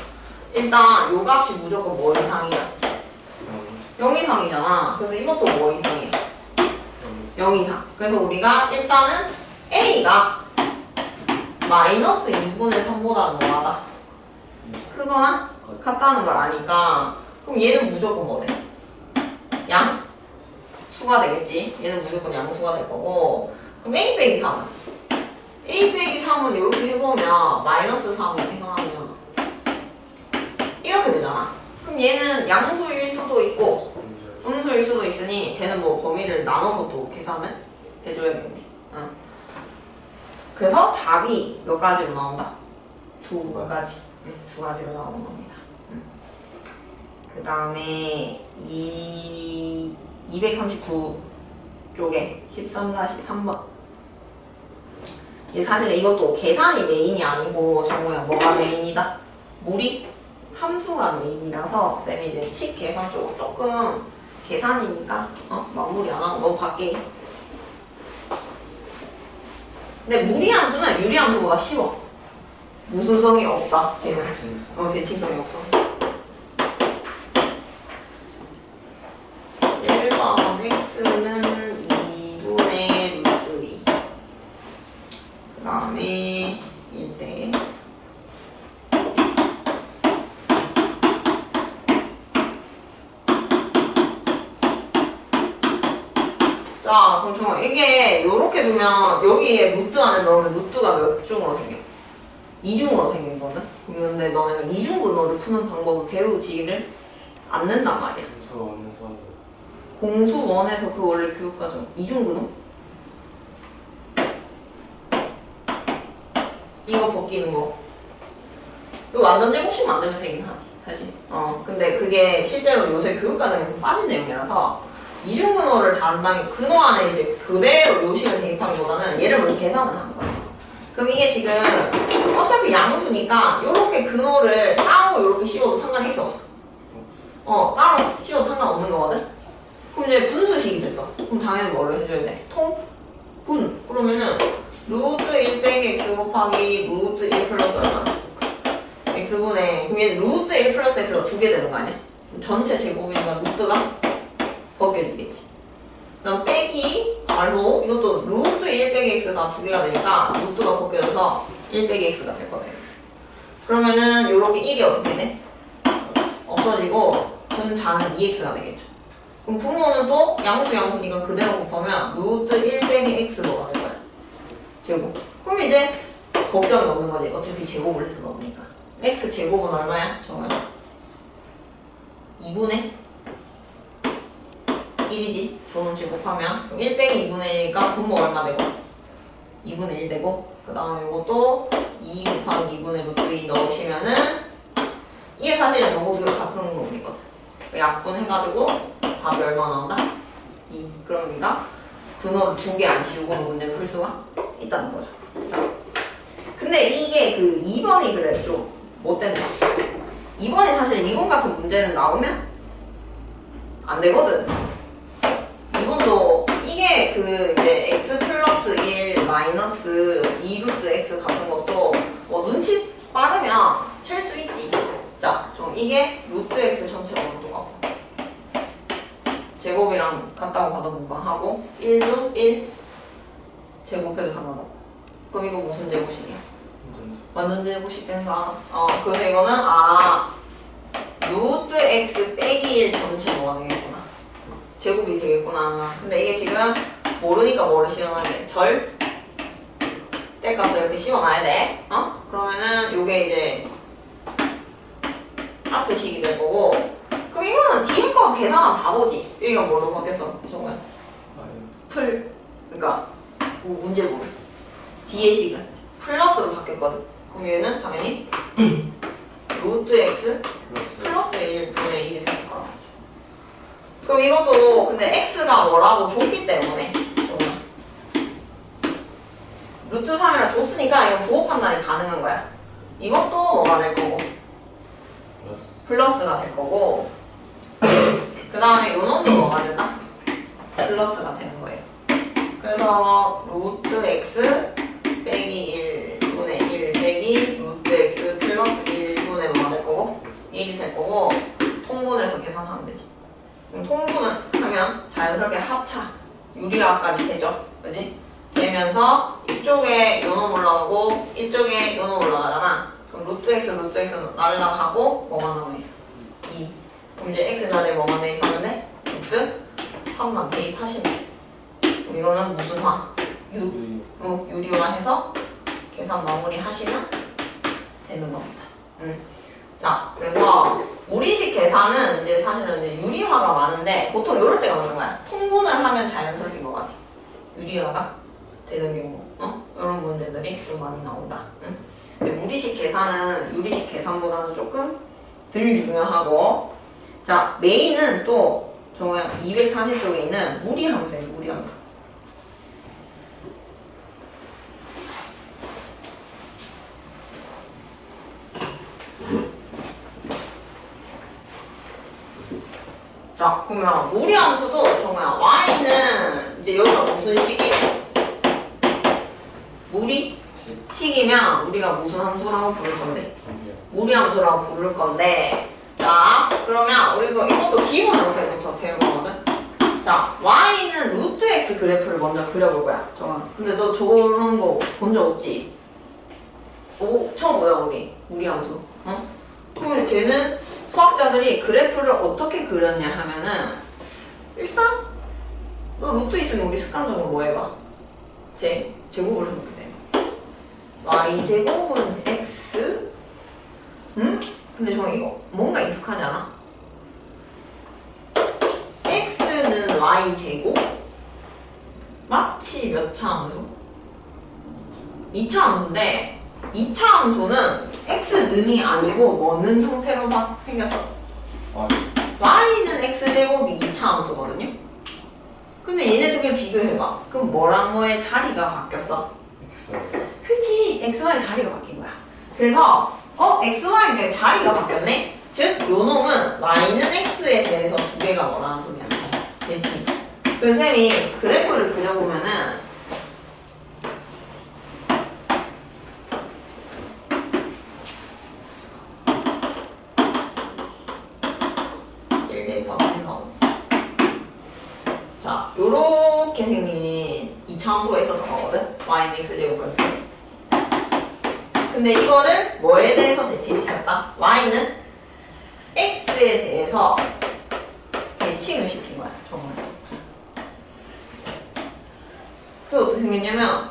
일단 요 값이 무조건 뭐 이상이야? 0 이상이잖아. 그래서 이것도 뭐 이상이야? 0 이상. 그래서 우리가 일단은 a가 마이너스 2분의 3보다는 뭐하다? 크거나 같다는 걸 아니까, 그럼 얘는 무조건 뭐래? 양? 수가 되겠지. 얘는 무조건 양수가 될 거고, 그럼 a 빼기 3은? a 빼기 3은 이렇게 해보면 마이너스 3을 계산하면 이렇게 되잖아. 그럼 얘는 양수일 수도 있고 음수일 수도 있으니 쟤는 뭐 범위를 나눠서 또 계산을 해줘야겠네. 그래서 답이 몇 가지로 나온다? 두 가지. 두 가지로 나오는 겁니다. 그 다음에 239 쪽에 13-3번. 사실 이것도 계산이 메인이 아니고 정우야 뭐가 메인이다? 무리? 함수가 메인이라서 쌤이 이제 식 계산 쪽은 조금 계산이니까 마무리 안 하고 너무 밖에. 근데 무리 함수는 유리 함수보다 쉬워. 무순성이 없다. 걔는 대칭성이 없어서. 1번 x는 2분의 루트 2. 그 다음에 1대 자, 그럼 정말 이게 요렇게 두면 여기에 루트 안에 넣으면 루트가 몇 중으로 생겨? 2중으로 생기거든? 근데 너네가 이중근호를 푸는 방법을 배우지를 않는단 말이야. 공수원에서 그 원래 교육과정 이중근호? 이거 벗기는 거. 이거 완전 제곱식 만들면 되긴 하지, 사실. 근데 그게 실제로 요새 교육과정에서 빠진 내용이라서 이중근호를 담당 근호 안에 이제 그대로 요식을 대입하기보다는 얘를 먼저 계산을 하는 거야. 그럼 이게 지금 어차피 양수니까 요렇게 근호를 따로 요렇게 씌워도 상관이 있어 없어? 따로 씌워도 상관없는 거거든? 그럼 이제 분수식이 됐어. 그럼 당연히 뭐를 해줘야 돼? 분. 그러면은 루트 1 빼기 x 곱하기 루트 1 플러스 얼마나? x분의, 그럼 얘 루트 1 플러스 x가 2개 되는 거 아니야? 그럼 전체 제곱이니까 루트가 벗겨지겠지. 그 다음 빼기 바로 이것도 루트 1 빼기 x가 2개가 되니까 루트가 벗겨져서 1 빼기 x가 될 거예요. 그러면은 요렇게 1이 어떻게 돼? 없어지고 분자는 2x가 되겠죠. 그럼 분모는 또 양수니까 그대로 곱하면 루트 1 빼기 x가 될 거야. 제곱. 그럼 이제 걱정이 없는 거지. 어차피 제곱을 해서 넣으니까. x 제곱은 얼마야? 정말 2분의 1이지. 조는 제곱하면 그럼 1 빼기 2분의 1이니까 분모 얼마 되고? 2분의 1 되고, 그 다음에 이것도 2 곱하기 2분의 루트 2 넣으시면은 이게 사실은 요거 두 개 같은 놈이거든. 약분해가지고 답이 얼마 나온다? 2. 그럼 우리가 근호를 2개 안 씌우고도 문제를 풀 수가 있다는 거죠. 자, 근데 이게 그 2번이 그래 좀 못된다. 2번이 사실 2번 같은 문제는 나오면 안 되거든. 2번도 이게 그 이제 x 플러스 1 마이너스 2 루트 x 같은 것도 뭐 눈치 빠르면 칠 수 있지. 자, 좀 이게 루트 x 전체 어느 똑같고 그냥 같다고 봐도 무방하고 1도 1 제곱해도 상관없고. 그럼 이거 무슨 제곱식이야? 완전 제곱식 되는 거 알아? 그래서 이거는 루트 x 빼기 1 전체 뭐가 되겠구나. 제곱이 되겠구나. 근데 이게 지금 모르니까 뭐를 씌워놔야 절 뗄값을 이렇게 씌워놔야 돼. 그러면은 요게 이제 앞에 식이 될 거고. 그럼 이거는 뒤에 거 계산하면 바보지. 여기가 뭘로 바뀌었어? 정말 그러니까 문제 보면 뒤에 식은 플러스로 바뀌었거든. 그럼 얘는 당연히 루트 x 플러스 1분의 1이 생길 거라고 하죠. 그럼 이것도 근데 x가 뭐라고 줬기 때문에 루트 3이라 줬으니까 이건 부호 판단이 가능한 거야. 이것도 뭐가 될 거고 플러스가 될 거고, 그 다음에 요 놈도 뭐가 된다? 플러스가 되는 거예요. 그래서 루트 x 빼기 1분의 1 빼기 루트 x 플러스 1분의 뭐가 될 거고 1이 될 거고, 통분해서 계산하면 되지. 그럼 통분을 하면 자연스럽게 합차 유리화까지 되죠. 그지? 되면서 이쪽에 요 놈 올라가고 이쪽에 요 놈 올라가잖아. 그럼 루트 x 날라가고 뭐만 남아있어? 2. 그럼 이제 x 자리에 뭐만 대입하면 돼? 루트 3만 대입하시면 돼. 그럼 이거는 무슨 화? 유리화 해서 계산 마무리 하시면 되는 겁니다. 자, 그래서 우리식 계산은 이제 사실은 이제 유리화가 많은데 보통 이럴 때가 많은 거야. 통분을 하면 자연스럽게 뭐가 돼? 유리화가 되는 경우, 이런 문제들이 좀 많이 나온다. 근데 무리식 계산은 유리식 계산보다는 조금 덜 중요하고, 자, 메인은 또 정말 240쪽에 있는 무리함수예요. 무리함수. 자, 그러면 무리함수도 정말 y는 이제 여기가 무슨 식이에요? 무리식이면 우리가 무슨 함수라고 부를 건데? 무리함수라고 부를 건데, 자, 그러면 우리 이것도 기본으로 때부터 배운 거거든? 자, y는 루트 x 그래프를 먼저 그려볼 거야. 정아. 근데 너 저런 거 본 적 없지? 처음 뭐야, 우리? 무리함수. 그러면 쟤는 수학자들이 그래프를 어떻게 그렸냐 하면은, 일단 너 루트 있으면 우리 습관적으로 뭐 해봐? 제곱을 해볼게. y제곱은 x? 근데 저 이거 뭔가 익숙하지 않아? x는 y제곱? 마치 몇 차 함수? 2차 함수인데 2차 함수는 x는이 아니고 뭐는 형태로 막 생겼어? y는 x제곱이 2차 함수거든요? 근데 얘네 두 개를 비교해봐. 그럼 뭐랑 뭐의 자리가 바뀌었어? 그치, xy 자리가 바뀐 거야. 그래서 xy의 자리가 바뀌었네? 즉, 요 놈은 y는 x에 대해서 두 개가 뭐라는 소리야? 그치? 그래서 쌤이 그래프를 그려보면은 자, 요렇게 생긴 2차 함수가 있었던 거거든? y는 x제곱 그래프. 근데 이거를 뭐에 대해서 대칭시켰다? y는 x에 대해서 대칭을 시킨 거야, 정말. 그래서 어떻게 생겼냐면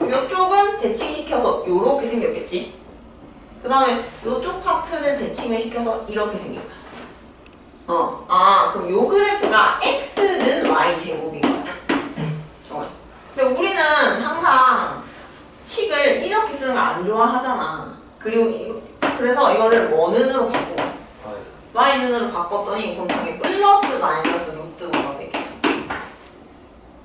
이쪽은 대칭시켜서 요렇게 생겼겠지? 그 다음에 요쪽 파트를 대칭을 시켜서 이렇게 생긴 거야. 그럼 요 그래프가 x는 y제곱인 거야. 정말. 근데 우리는 항상 식을 이렇게 쓰는 걸 안 좋아하잖아. 그리고 그래서 이거를 뭐는으로 바꾸고 y는으로 바꿨더니 그럼 당연히 플러스 마이너스 루트가 되겠어.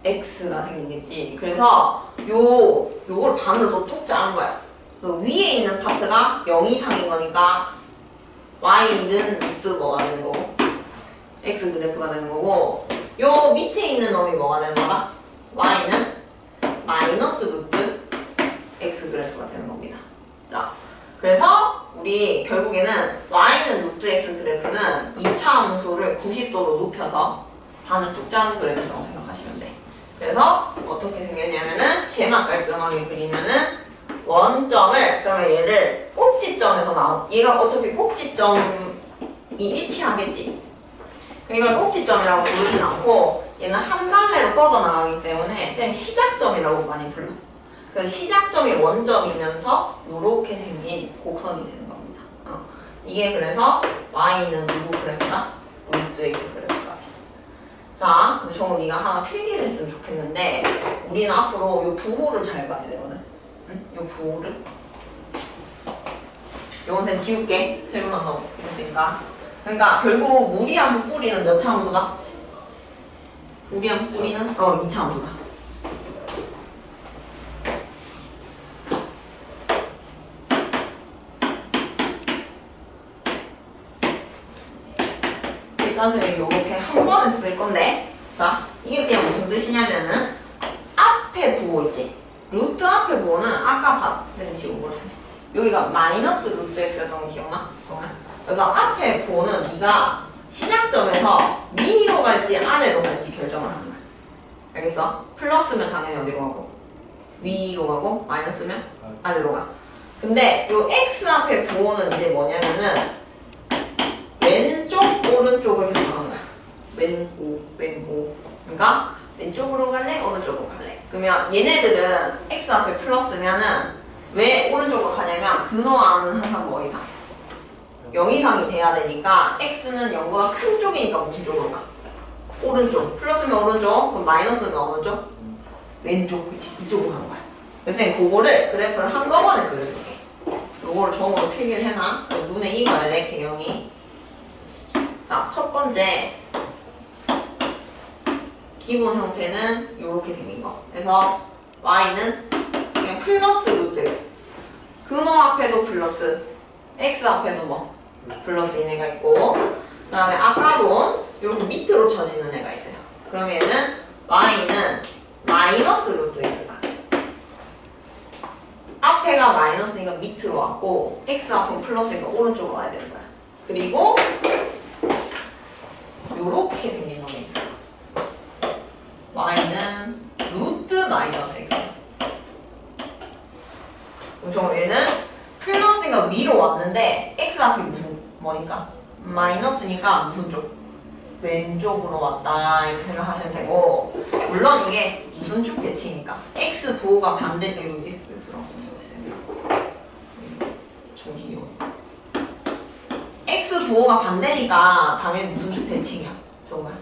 x가 생기겠지. 그래서 요걸 반으로 또 뚝 자른 거야. 위에 있는 파트가 0 이상인 거니까 y는 루트 뭐가 되는 거고 x 그래프가 되는 거고, 요 밑에 있는 놈이 뭐가 되는 거다? y는 마이너스 루트 x 그래프가 되는 겁니다. 자, 그래서 우리 결국에는 y는 루트 x 그래프는 2차 함수를 90도로 눕혀서 반을 뚝 자른 그래프라고 생각하시면 돼. 그래서 어떻게 생겼냐면은 쟤만 깔끔하게 그리면은 원점을 그러면 얘를 꼭지점에서 나온 얘가 어차피 꼭지점이 일치하겠지. 이걸 꼭지점이라고 부르진 않고 얘는 한 갈래로 뻗어나가기 때문에 쌤 시작점이라고 많이 불러. 그래서 시작점이 원점이면서 이렇게 생긴 곡선이 되는 겁니다. 이게 그래서 y는 누구 그래프다? 루트 x 그래프가 돼. 자, 근데 정우 네가 하나 필기를 했으면 좋겠는데 우리는 앞으로 이 부호를 잘 봐야 되거든. 응? 이 부호를. 요건 쌤 지울게. 새로만 더 했으니까. 그러니까 결국 무리한 뿌리는 몇 차 함수다? 무리한 뿌리는 2차 함수다. 일단 선생님이 이렇게 한 번을 쓸 건데, 자, 이게 그냥 무슨 뜻이냐면은 앞에 부호 있지? 루트 앞에 부호는 아까 선생님 지운 거네. 여기가 마이너스 루트 x였던 거 기억나? 그래서 앞에 부호는 네가 시작점에서 위로 갈지 아래로 갈지 결정을 하는 거야. 알겠어? 플러스면 당연히 어디로 가고? 위로 가고, 마이너스면 아래로 가. 근데 요 x 앞에 부호는 이제 뭐냐면은 왼쪽 오른쪽을 결정하는 거야. 왼오. 그러니까 왼쪽으로 갈래? 오른쪽으로 갈래? 그러면 얘네들은 x 앞에 플러스면은 왜 오른쪽으로 가냐면 근호와는 항상 뭐 이상? 0 이상이 돼야 되니까 x는 0보다 큰 쪽이니까 무슨 쪽으로 가? 오른쪽. 플러스면 오른쪽, 그럼 마이너스면 어느 쪽? 왼쪽. 그치? 이쪽으로 가는 거야. 그래서 그거를 그래프를 한꺼번에 그려줄게. 요거를 정으로 필기를 해놔. 눈에 익어야 돼, 개형이. 자, 첫 번째 기본 형태는 요렇게 생긴 거. 그래서 y는 그냥 플러스 루트 x. 근호 앞에도 플러스, x 앞에도 뭐? 플러스인 애가 있고, 그 다음에 아까도 이렇게 밑으로 쳐지는 애가 있어요. 그럼 얘는 y는 마이너스 루트 x가 돼. 앞에가 마이너스니까 밑으로 왔고, x 앞은 플러스니까 오른쪽으로 와야 되는 거야. 그리고 요렇게 생긴 놈이 있어요. y는 루트 마이너스 x. 그럼 얘는 플러스니까 위로 왔는데 x 앞이 무슨 뭐니까? 마이너스니까 무슨 쪽? 왼쪽으로 왔다 이렇게 생각하시면 되고, 물론 이게 무슨 쭉 대칭이니까 x 부호가 반대 여기 x라고 써있어요. 정신이 오네. x 부호가 반대니까 당연히 무슨 쭉 대칭이야. 정말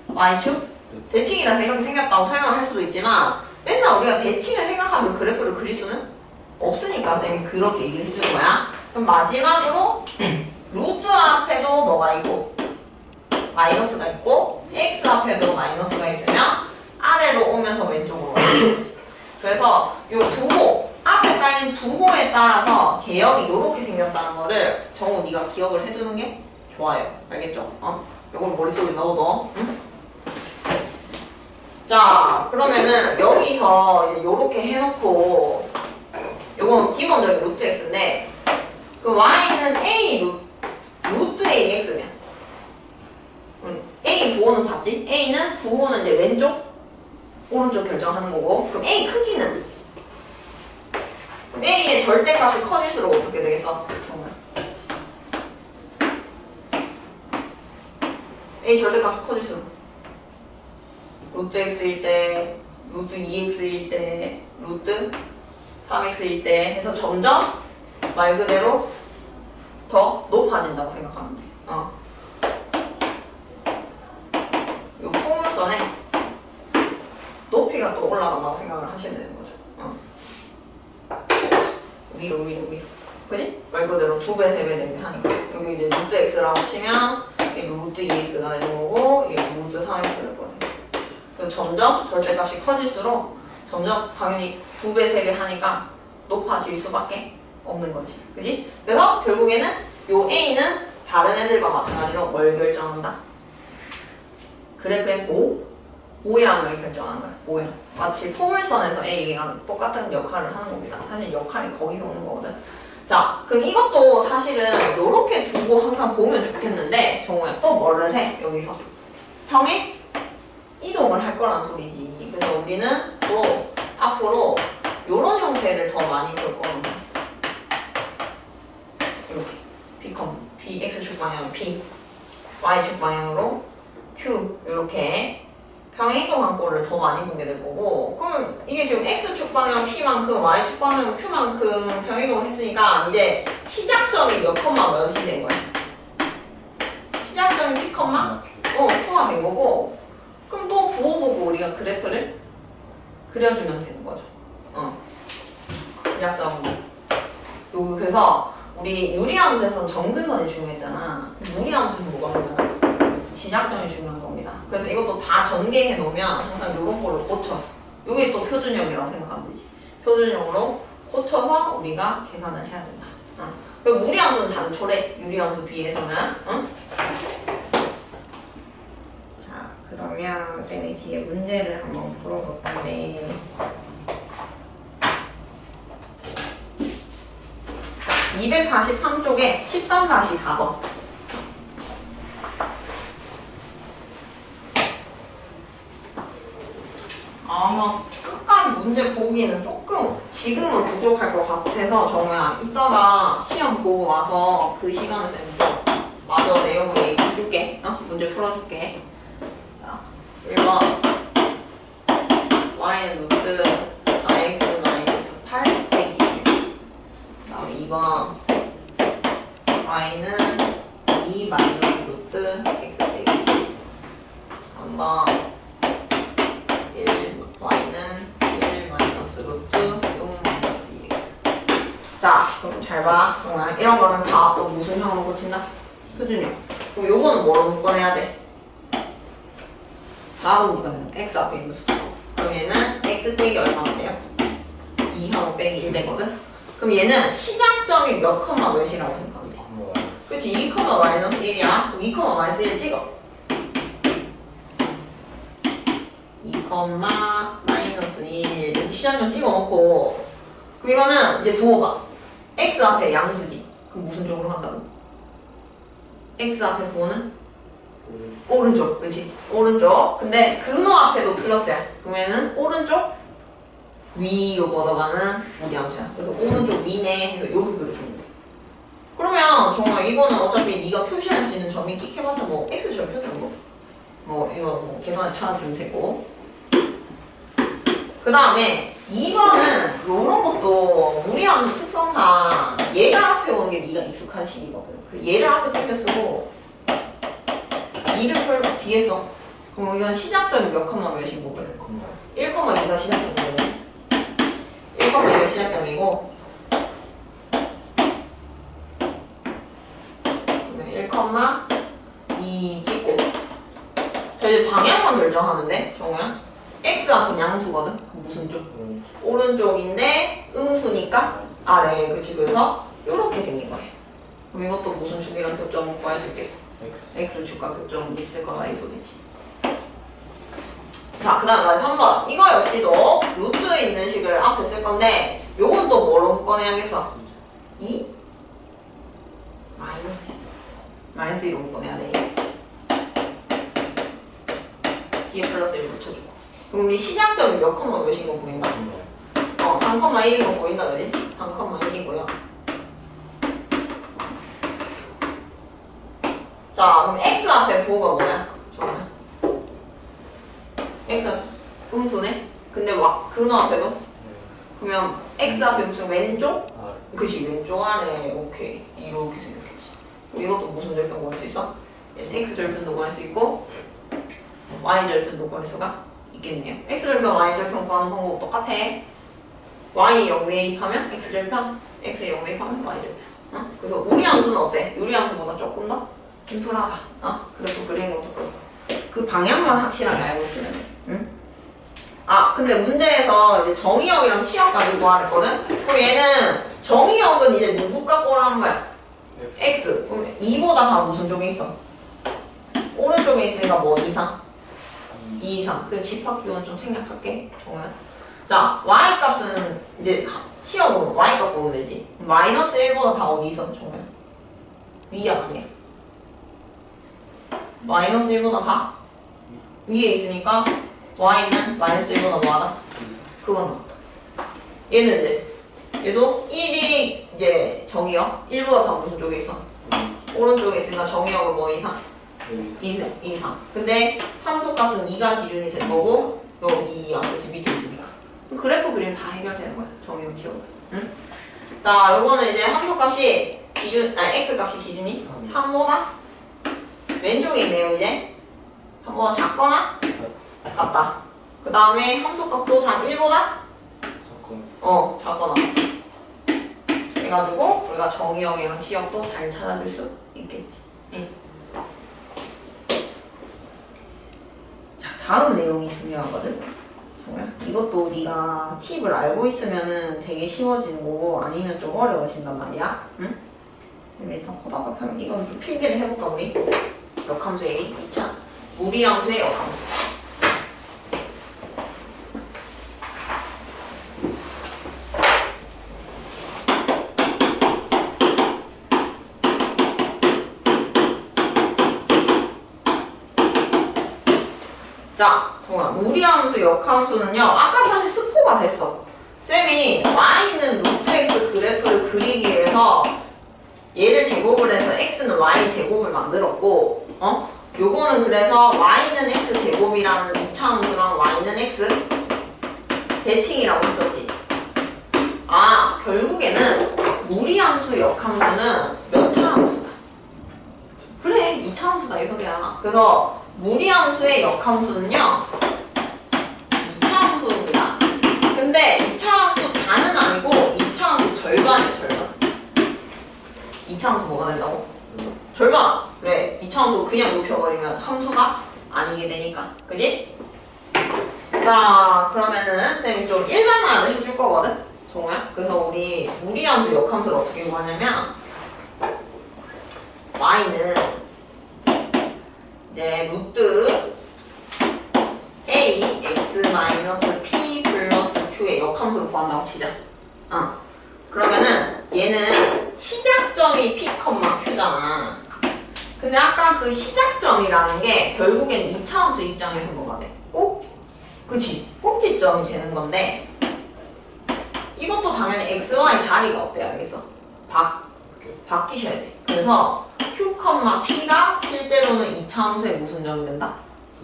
y축? 대칭이라서 이렇게 생겼다고 설명을 할 수도 있지만 맨날 우리가 대칭을 생각하면 그래프를 그릴 수는 없으니까 쌤이 그렇게 얘기를 해주는 거야. 그럼 마지막으로 루트 앞에도 뭐가 있고 마이너스가 있고 x 앞에도 마이너스가 있으면 아래로 오면서 왼쪽으로 가는 거지. 그래서 이 부호 앞에 깔린 부호에 따라서 개형이 이렇게 생겼다는 거를 정우 네가 기억을 해두는 게 좋아요. 알겠죠? 요걸 머릿속에 넣어둬. 응? 자, 그러면은 여기서 이제 요렇게 해놓고 요건 기본적인 루트 x인데 그 y는 a 루트 a x면 a 부호는 봤지? a는 부호는 이제 왼쪽 오른쪽 결정하는 거고, 그럼 a 크기는 그럼 a의 절대값이 커질수록 어떻게 되겠어? 정말 a 절대값이 커질수록 루트 x일 때, 루트 2x일 때, 루트 3x일 때 해서 점점 말 그대로 더 높아진다고 생각하면 돼. 이 포물선에 높이가 또 올라간다고 생각을 하시면 되는 거죠. 위로. 그지? 말 그대로 2배, 3배 되면 하니까. 여기 이제 루트 x라고 치면 이 루트 2x가 되는 거고, 이 루트 3x를 거든. 그래서 점점 절대값이 커질수록 점점 당연히 2배, 3배 하니까 높아질 수밖에 없는 거지. 그지? 그래서 결국에는 요 A는 다른 애들과 마찬가지로 뭘 결정한다? 그래프의 모양을 결정하는 거야. 모양. 마치 포물선에서 A랑 똑같은 역할을 하는 겁니다. 사실 역할이 거기서 오는 거거든. 자, 그럼 이것도 사실은 요렇게 두고 항상 보면 좋겠는데 정우야 또 뭐를 해? 여기서 평행 이동을 할 거란 소리지. 그래서 우리는 또 앞으로 요런 형태를 더 많이 볼 거거든요. 이렇게 B, X축 방향 P, Y축 방향으로 Q 이렇게 평행이동한 꼴을 더 많이 보게 될 거고, 그럼 이게 지금 X축 방향 P만큼 Y축 방향 Q만큼 평행이동을 했으니까 이제 시작점이 몇 컴마 몇이 된 거야? 시작점이 P 컴마 Q가 된 거고, 그럼 또 부호보고 우리가 그래프를 그려주면 되는 거죠. 시작점으로. 요 그래서 우리 유리함수에서는 정근선이 중요했잖아. 무리함수는 뭐가 중요하다? 시작점이 중요한 겁니다. 그래서 이것도 다 전개해 놓으면 항상 요런 걸로 고쳐서, 요게 또 표준형이라고 생각하면 되지. 표준형으로 고쳐서 우리가 계산을 해야 된다. 그리고 무리함수는 단초래, 유리함수 비해서는. 자, 그러면 쌤이 뒤에 문제를 한번 풀어볼 건데, 243쪽에 13-4번. 아마 끝까지 문제 보기는 조금 지금은 부족할 것 같아서 정우야, 이따가 시험 보고 와서 그 시간에 쌤 마저 내용을 얘기해 줄게. 문제 풀어줄게. 자, 1번 y는 루트 4x-8 빼기 1. 그 다음에 2번 y는 2 마이너스 루트 x 빼기 1. 3번 1 y는 1 마이너스 루트 6 마이너스 2x. 자, 그럼 잘 봐. 이런 거는 다 또 무슨 형으로 고친다? 표준형. 그럼 요거는 뭐로 묶어내야 돼? 4로 묶어내야 돼. x 앞에 있는 숫자. 그럼 얘는 x 빼기 얼마나 돼요? 2하고 빼기 1 되거든? 그럼 얘는 시작점이 몇 컴마 몇이라고 생각하면 돼? 그렇지, 2 컴마 마이너스 1이야. 그럼 2 컴마 마이너스 1 찍어. 2 컴마 마이너스 1 이렇게 시작점 찍어놓고, 그럼 이거는 이제 부호가 x 앞에 양수지. 그럼 무슨 쪽으로 간다고? x 앞에 부호는? 오른쪽, 그치? 오른쪽. 근데 근호 앞에도 플러스야. 그러면은 오른쪽 위로 걷어가는 무리함수야. 그래서 오른쪽 위네 해서 여기 그려주면 돼. 그러면 정말 이거는 어차피 네가 표시할 수 있는 점이 끽해봤자 뭐 x절편 정도? 뭐 이거 뭐 계산에 찾아주면 되고. 그 다음에 2번은 요런 것도 무리함수 특성상 얘가 앞에 오는 게 네가 익숙한 식이거든. 그 얘를 앞에 땡겨 쓰고 2를 펼 뒤에 써. 그럼 이건 시작점이 몇 컴마 몇인 거거든? 1,2가 시작점이고 1,2가 시작점이고, 그러면 1,2 찍고. 자, 이제 방향만 결정하는데 정우야, x 앞은 양수거든? 그럼 무슨 쪽? 오른쪽인데 음수니까 아래. 그치? 그래서 요렇게 생긴 거예요. 그럼 이것도 무슨 축이랑 교점을 구할 수 있겠어? x축과 교점은 있을 거다 이 소리지. 자, 그 다음에 3번. 이거 역시도 루트에 있는 식을 앞에 쓸 건데, 요건 또 뭐로 묶어내야겠어? 2? 마이너스 2로 묶어내야 돼. 뒤에 플러스 1 붙여주고. 그럼 우리 시작점이 몇 컴마 몇인 거 보인다? 3,1인 거 보인다, 그지? 3,1이고요. 자, 그럼 x 앞에 부호가 뭐야? 좋아요. x 음수네? 근데 근호 앞에도? 그러면 x 앞에 음수 왼쪽? 그치, 왼쪽 아래. 오케이. 이렇게 생각했지. 그럼 이것도 무슨 절편 구할 수 있어? 얘는 x 절편도 구할 수 있고 y 절편도 구할 수가 있겠네요. x 절편, y 절편 구하는 방법 똑같아. y 0 대입하면 x 절편, x 0 대입하면 y 절편. 그래서 우리 함수는 어때? 유리 함수보다 조금 더 심플하다. 그래서 그리는 것도 그렇고. 그 방향만 확실하게 알고 있으면 돼. 응? 근데 문제에서 이제 정의역이랑 치역까지 구하랬거든? 그럼 얘는 정의역은 이제 누구 값으로 하는 거야? x. 그럼 2보다 다 무슨 쪽에 있어? 오른쪽에 있으니까 뭐 이상? 2 이상. 그럼 집합기호는 좀 생략할게. 정말. 자, y 값은 이제 치역으로 y 값 보면 되지. 마이너스 1보다 다 어디 있어? 정말. 위야, 아니야? 마이너스 1보다 다 위에 있으니까 y는 마이너스 1보다 뭐하다? 그건 없다. 얘는 이제 얘도 1이 이제 정의역 1보다 다 무슨 쪽에 있어? 오른쪽에 있으니까 정의역은 뭐 이상? 2 이상. 근데 함수값은 2가 기준이 될 거고 여기 2야. 그치 밑에 있으니까. 그럼 그래프 그리면 다 해결되는 거야. 정의역 지우고. 응? 자, 요거는 이제 함수값이 x값이 기준이 3보다 왼쪽에 있네요. 이제 3보다 작거나 같다. 그 다음에 함수값도 1보다 작거나 해가지고 우리가 정의역이랑 지역도 잘 찾아줄 수 있겠지. 응. 자, 다음 내용이 중요하거든. 뭐야? 이것도 네가 팁을 알고 있으면은 되게 쉬워지는 거고 아니면 좀 어려워진단 말이야. 응? 일단 호다닥 하면 이건 좀 필기를 해볼까 우리? 역함수 얘기 2차 무리함수의 역함수. 자, 무리함수 역함수는요 아까 사실 스포가 됐어. 쌤이 y는 루트 x 그래프를 그리기 위해서 얘를 제곱을 해서 x는 y 제곱을 만들었고 요거는 그래서 y는 x 제곱이라는 2차 함수랑 y는 x 대칭이라고 했었지. 아, 결국에는 무리함수 역함수는 몇 차 함수다? 그래, 2차 함수다 이 소리야. 그래서 무리함수의 역함수는요 2차 함수입니다. 근데 2차 함수 다는 아니고 2차 함수 절반이에요. 절반. 2차 함수 뭐가 된다고? 절반. 왜? 2차 함수 그냥 눕혀버리면 함수가 아니게 되니까. 그지? 자, 그러면은 쌤이 좀 일반화를 해줄 거거든? 정우야? 그래서 우리 무리함수 역함수를 어떻게 구하냐면 y는 이제 루트 a x 마이너스 p 플러스 q의 역함수를 구한다고 치자. 그러면은 얘는 시작점이 p, q잖아. 근데 아까 그 시작점이라는 게 결국엔 2차 함수 입장에서 뭐가 돼? 그치? 꼭지점이 되는 건데 이것도 당연히 x, y 자리가 어때야 알겠어? 바뀌셔야 돼. 그래서 q, p가 실제로는 2차 함수의 무슨 점이 된다?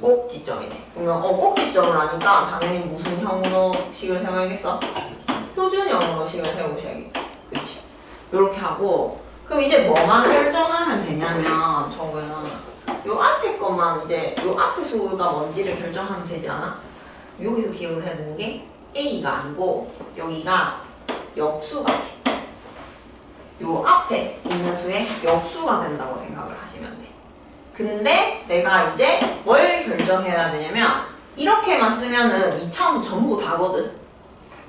꼭지점이네. 그러면 꼭지점을 아니까 당연히 무슨 형으로식을 세워야겠어? 표준 형으로식을 세우셔야겠지. 그치? 이렇게 하고 그럼 이제 뭐만 결정하면 되냐면 정우야 요 앞에 것만 이제 요 앞에 수가 뭔지를 결정하면 되지 않아? 여기서 기억을 해야 되는 게 a가 아니고 여기가 역수가 돼. 요 앞에 있는 수의 역수가 된다고 생각을 하시면 돼. 근데 내가 이제 뭘 결정해야 되냐면 이렇게만 쓰면은 2차 함수 전부 다거든.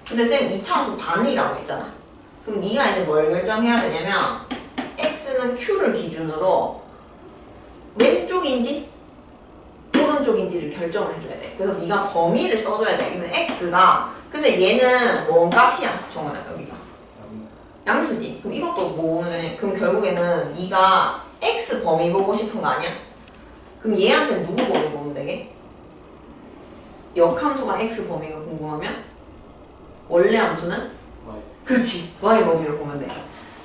근데 쌤 2차 함수 반이라고 했잖아. 그럼 네가 이제 뭘 결정해야 되냐면 x는 q를 기준으로 왼쪽인지 오른쪽인지를 결정을 해줘야 돼. 그래서 네가 범위를 써줘야 돼. 근데 x가 근데 얘는 뭔 값이야? 정원아 여기가 양수지. 그럼 이것도 뭐는 그럼 결국에는 네가 x 범위 보고 싶은 거 아니야? 그럼 얘한테 누구 범위 보면 되게? 역함수가 x 범위가 궁금하면 원래 함수는? y. 그렇지. y 범위를 보면 돼.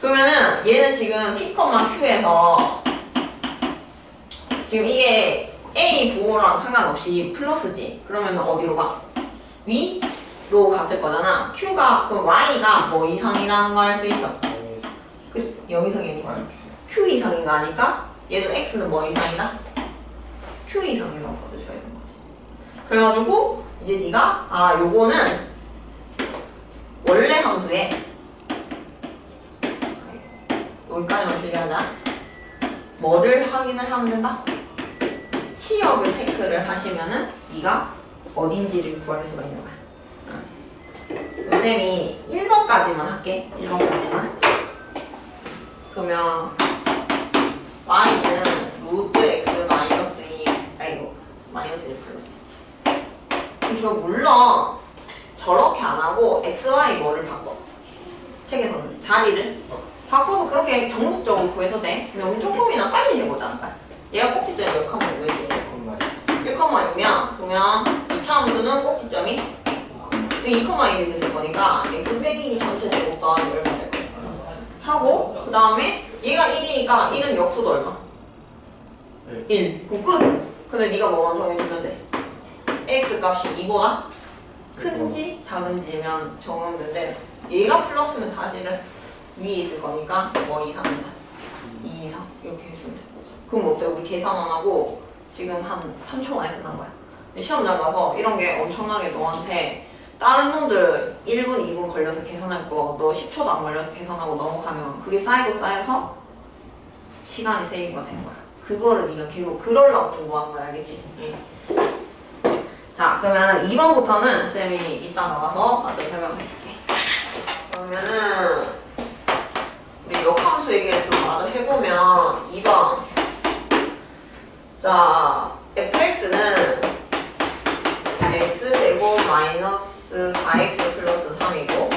그러면은 얘는 지금 p, q에서 지금 이게 a 부호랑 상관없이 플러스지. 그러면 어디로 가? 위로 갔을 거잖아. q가 그럼 y가 뭐 이상이라는 거 알 수 있어? 그 0 이상이니까 q 이상인 거 아니까 얘도 x는 뭐 이상이다? q 이상이라고 써주셔야 되는 거지. 그래가지고 이제 네가 요거는 원래 함수에 여기까지만 필기하자. 뭐를 확인을 하면 된다? 치역을 체크를 하시면은 네가 어딘지를 구할 수가 있는 거야. 선생님이 1번까지만 할게. 1번까지만. 그러면 y는 루트 x 마이너스 2 마이너스 1 플러스. 그럼 저 물론 저렇게 안 하고 x, y 뭐를 바꿔? 책에서는 자리를 바꿔서 그렇게 정석적으로 구해도 돼. 근데 우리 조금이나 빨리 해보자. 얘가 꼭지점이 몇 컴마 몇이에요? 6컴마이면 그러면 2차 함수는 꼭지점이 2,1이 됐을 거니까 x 빼기 전체 제곱 더하기 얼마 될 거야? 하고 그 다음에 얘가 1이니까 1은 역수도 얼마? 1. 그럼 끝! 근데 네가 뭐만 정해주면 돼? x 값이 2보다 큰지 작은지면 정하면 되는데 얘가 플러스면 사실은 위에 있을 거니까 뭐 이상이다. 2 이상 이렇게 해주면 돼. 그럼 어때? 우리 계산 안 하고 지금 한 3초 만에 끝난 거야. 시험장 가서 이런 게 엄청나게 너한테 다른 놈들 1분, 2분 걸려서 계산할 거 너 10초도 안 걸려서 계산하고 넘어가면 그게 쌓이고 쌓여서 시간이 세이브가 된 거야. 그거를 네가 계속 그러려고 공부하는 거야. 알겠지? 응. 자, 그러면 2번부터는 쌤이 이따 나가서 먼저 설명해 줄게. 그러면은 우리 역함수 얘기를 좀 마저 해보면 2번. 자, fx는 x제곱 마이너스 4x 플러스 3이고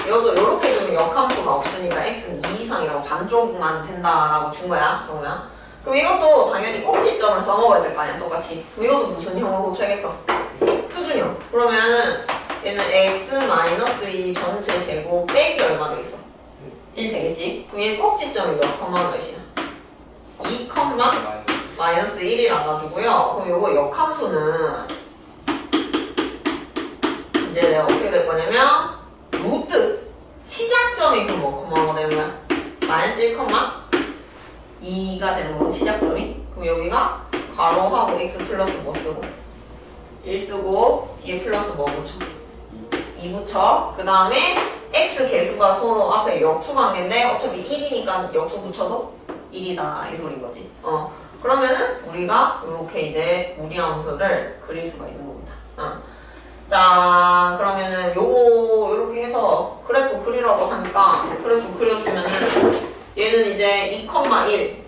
이것도 이렇게 주면 역함수가 없으니까 x는 2 이상이라고 반쪽만 된다라고 준 거야. 정우야. 그럼 이것도 당연히 꼭지점을 써먹어야 될 거 아니야. 똑같이. 그럼 이것도 무슨 형으로 고쳐야겠어? 표준형. 그러면은 얘는 x-2 전체 제곱 빼기 얼마 되겠어? 1 되겠지? 그럼 얘 꼭지점이 몇 컴마 몇이야? 2 컴마 마이너스 1이라 가지고요. 그럼 요거 역함수는 이제 내가 어떻게 될 거냐면 루트 시작점이 그럼 뭐 컴마가 되는 거야? 마이너스 1 컴마 2가 되는 거 시작점이. 그럼 여기가 괄호하고 x 플러스 뭐 쓰고 1 쓰고 뒤에 플러스 뭐 붙여? 2 붙여. 그 다음에 x 개수가 서로 앞에 역수 관계인데 어차피 1이니까 역수 붙여도 1이다 이 소린 거지. 그러면은 우리가 이렇게 이제 무리함수를 그릴 수가 있는 겁니다. 자, 그러면은 요거 이렇게 해서 그래프 그리라고 하니까 그래프 그려주면은 얘는 이제 2,1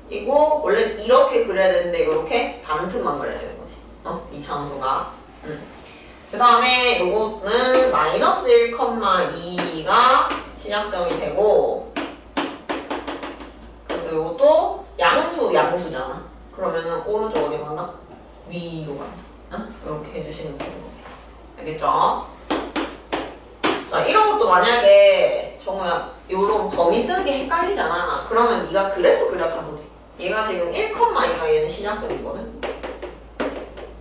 이거 원래 이렇게 그려야 되는데 이렇게 반틈만 그려야 되는 거지. 이차 함수가. 그 다음에 요거는 마이너스 1,2가 시작점이 되고 그래서 요것도 양수잖아. 그러면은 오른쪽 어디 간다? 위로 간다. 이렇게 해주시면 되는 겁니다. 알겠죠? 자, 이런 것도 만약에 정우야 요런 범위 쓰는 게 헷갈리잖아. 그러면 네가 그래프 그려봐도 돼. 얘가 지금 1,2가 얘는 시작점이거든.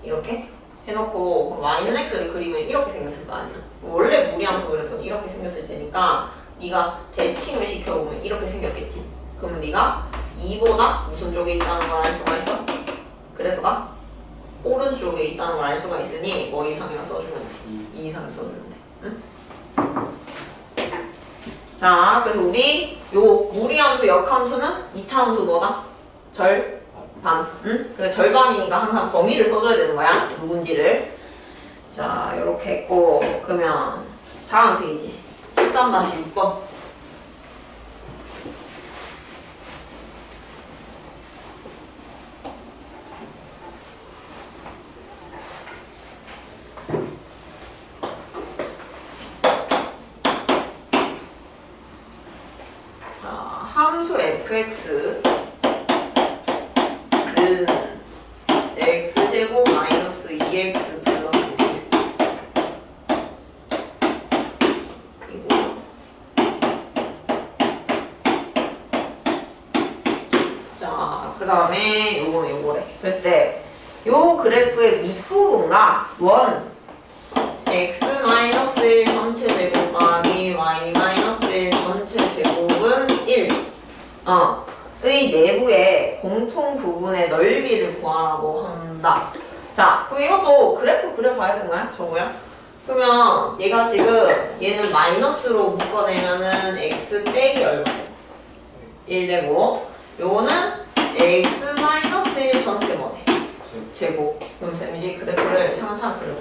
이렇게 해놓고 그럼 y는 x를 그리면 이렇게 생겼을 거 아니야. 원래 무리함수 그랬더니 이렇게 생겼을 테니까 네가 대칭을 시켜보면 이렇게 생겼겠지. 그럼 네가 2보다 무슨 쪽에 있다는 걸 알 수가 있어? 그래프가 오른쪽에 있다는 걸 알 수가 있으니 뭐 이상이라 써주면 돼. 2 이상을 써주면 돼. 응? 자, 그래서 우리 요 무리함수 역함수는 2차 함수 뭐다? 절반. 응? 그 절반이니까 항상 범위를 써줘야 되는 거야. 누군지를. 자, 요렇게 했고 그러면 다음 페이지 13-6번. 함수 fx는 x제곱 마이너스 2x 플러스 1 이고요. 자, 그 다음에 요거래. 그랬을 때 요 그래프의 밑부분과 원 x-1 전체 제곱 더하기 y-1 전체 제곱은 1 의 내부의 공통 부분의 넓이를 구하라고 한다. 자, 그럼 이것도 그래프 그려봐야 되는 거야? 저거야? 그러면 얘가 지금 얘는 마이너스로 묶어내면은 x 빼기 얼마 돼? 1 되고 요거는 x-1 전체 뭐 돼? 제곱. 그럼 쌤이 이제 그래프를 차근차근 그려.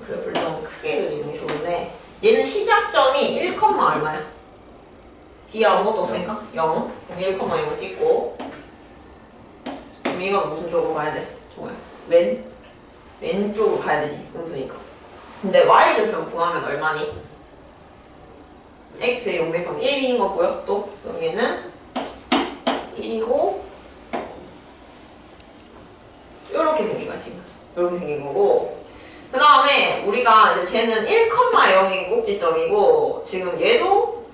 그래프를 좀 크게 그리는 게 좋은데 얘는 시작점이 1, 얼마야? 뒤에 아무것도 없으니까 0. 그럼 1,0 찍고 그럼 이건 무슨 쪽으로 가야 돼? 저거야. 왼쪽으로 가야 되지. 음수니까. 근데 y절편 구하면 얼마니? x의 0대값 1인 거고요. 또 여기는 1이고 요렇게 생긴 거야 지금. 요렇게 생긴 거고 그 다음에 우리가 이제 쟤는 1,0인 꼭지점이고 지금 얘도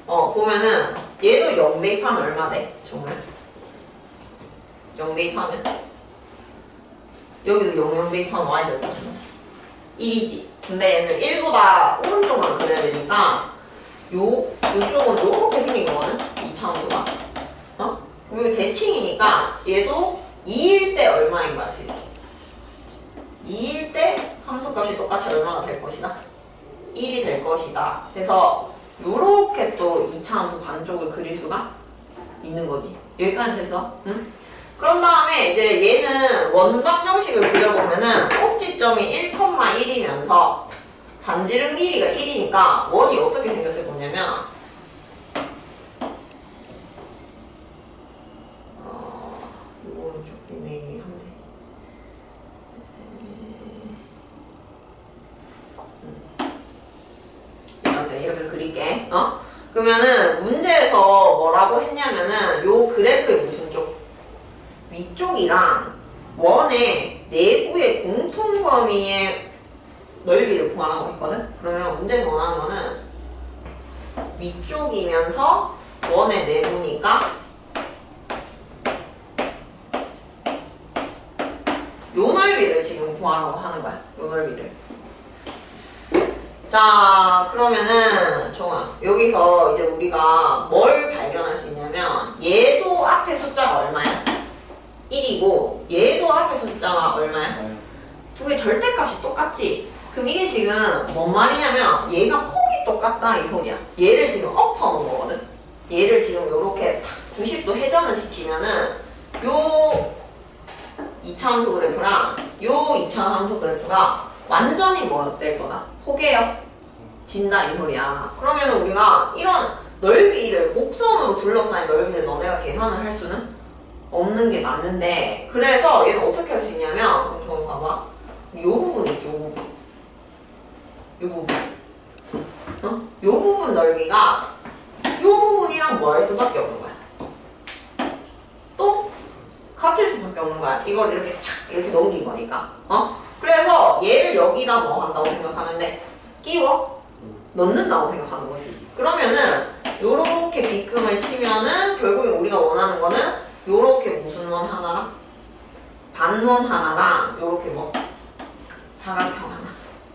보면은 얘도 0 대입하면 얼마 돼? 정말 0 대입하면 여기도 0 대입하면 y절거든 1이지. 근데 얘는 1보다 오른쪽만 그려야 되니까 요쪽은 요렇게 생긴 거거든 2차 함수가. 그럼 여기 대칭이니까 얘도 2일 때 얼마인 거 알 수 있어. 2일 때 함수값이 똑같이 얼마가 될 것이다? 1이 될 것이다. 그래서 요렇게 또 2차 함수 반쪽을 그릴 수가 있는 거지. 여기까지 돼서 응? 그런 다음에 이제 얘는 원각 형식을 그려보면은 꼭지점이 1,1이면서 반지름 길이가 1이니까 원이 어떻게 생겼을 거냐면 이거는 좀 애매한데 일단 이렇게 그릴게. 그러면은 문제에서 뭐라고 했냐면은 요 그래프의 무슨 쪽? 위쪽이랑 원의 내부의 공통 범위의 넓이를 구하라고 했거든? 그러면 문제에서 원하는 거는 위쪽이면서 원의 내부니까 요 넓이를 지금 구하라고 하는 거야. 요 넓이를. 자, 그러면은 정아 여기서 이제 우리가 뭘 발견할 수 있냐면 얘도 앞에 숫자가 얼마야? 1이고 얘도 앞에 숫자가 얼마야? 두 개 절대값이 똑같지? 그럼 이게 지금 뭔 말이냐면 얘가 폭이 똑같다 이 소리야. 얘를 지금 엎어 놓은 거거든. 얘를 지금 요렇게 90도 회전을 시키면은 요 2차 함수 그래프랑 요 2차 함수 그래프가 완전히 뭐 될 거다? 포개요. 진다 이 소리야. 그러면 우리가 이런 넓이를 곡선으로 둘러싸인 넓이를 너네가 계산을 할 수는 없는 게 맞는데 그래서 얘는 어떻게 할 수 있냐면 그럼 저거 봐봐. 요 부분이 있어. 요 부분. 요 부분. 요 부분 넓이가 요 부분이랑 뭐 할 수밖에 없는 거야. 또 같을 수밖에 없는 거야. 이걸 이렇게 착 이렇게 넘긴 거니까. 그래서 얘를 여기다 뭐 한다고 생각하면 돼? 끼워? 넣는다고 생각하는 거지. 그러면은 요렇게 빗금을 치면은 결국에 우리가 원하는 거는 요렇게 무슨 원 하나랑 반원 하나랑 요렇게 뭐 사각형 하나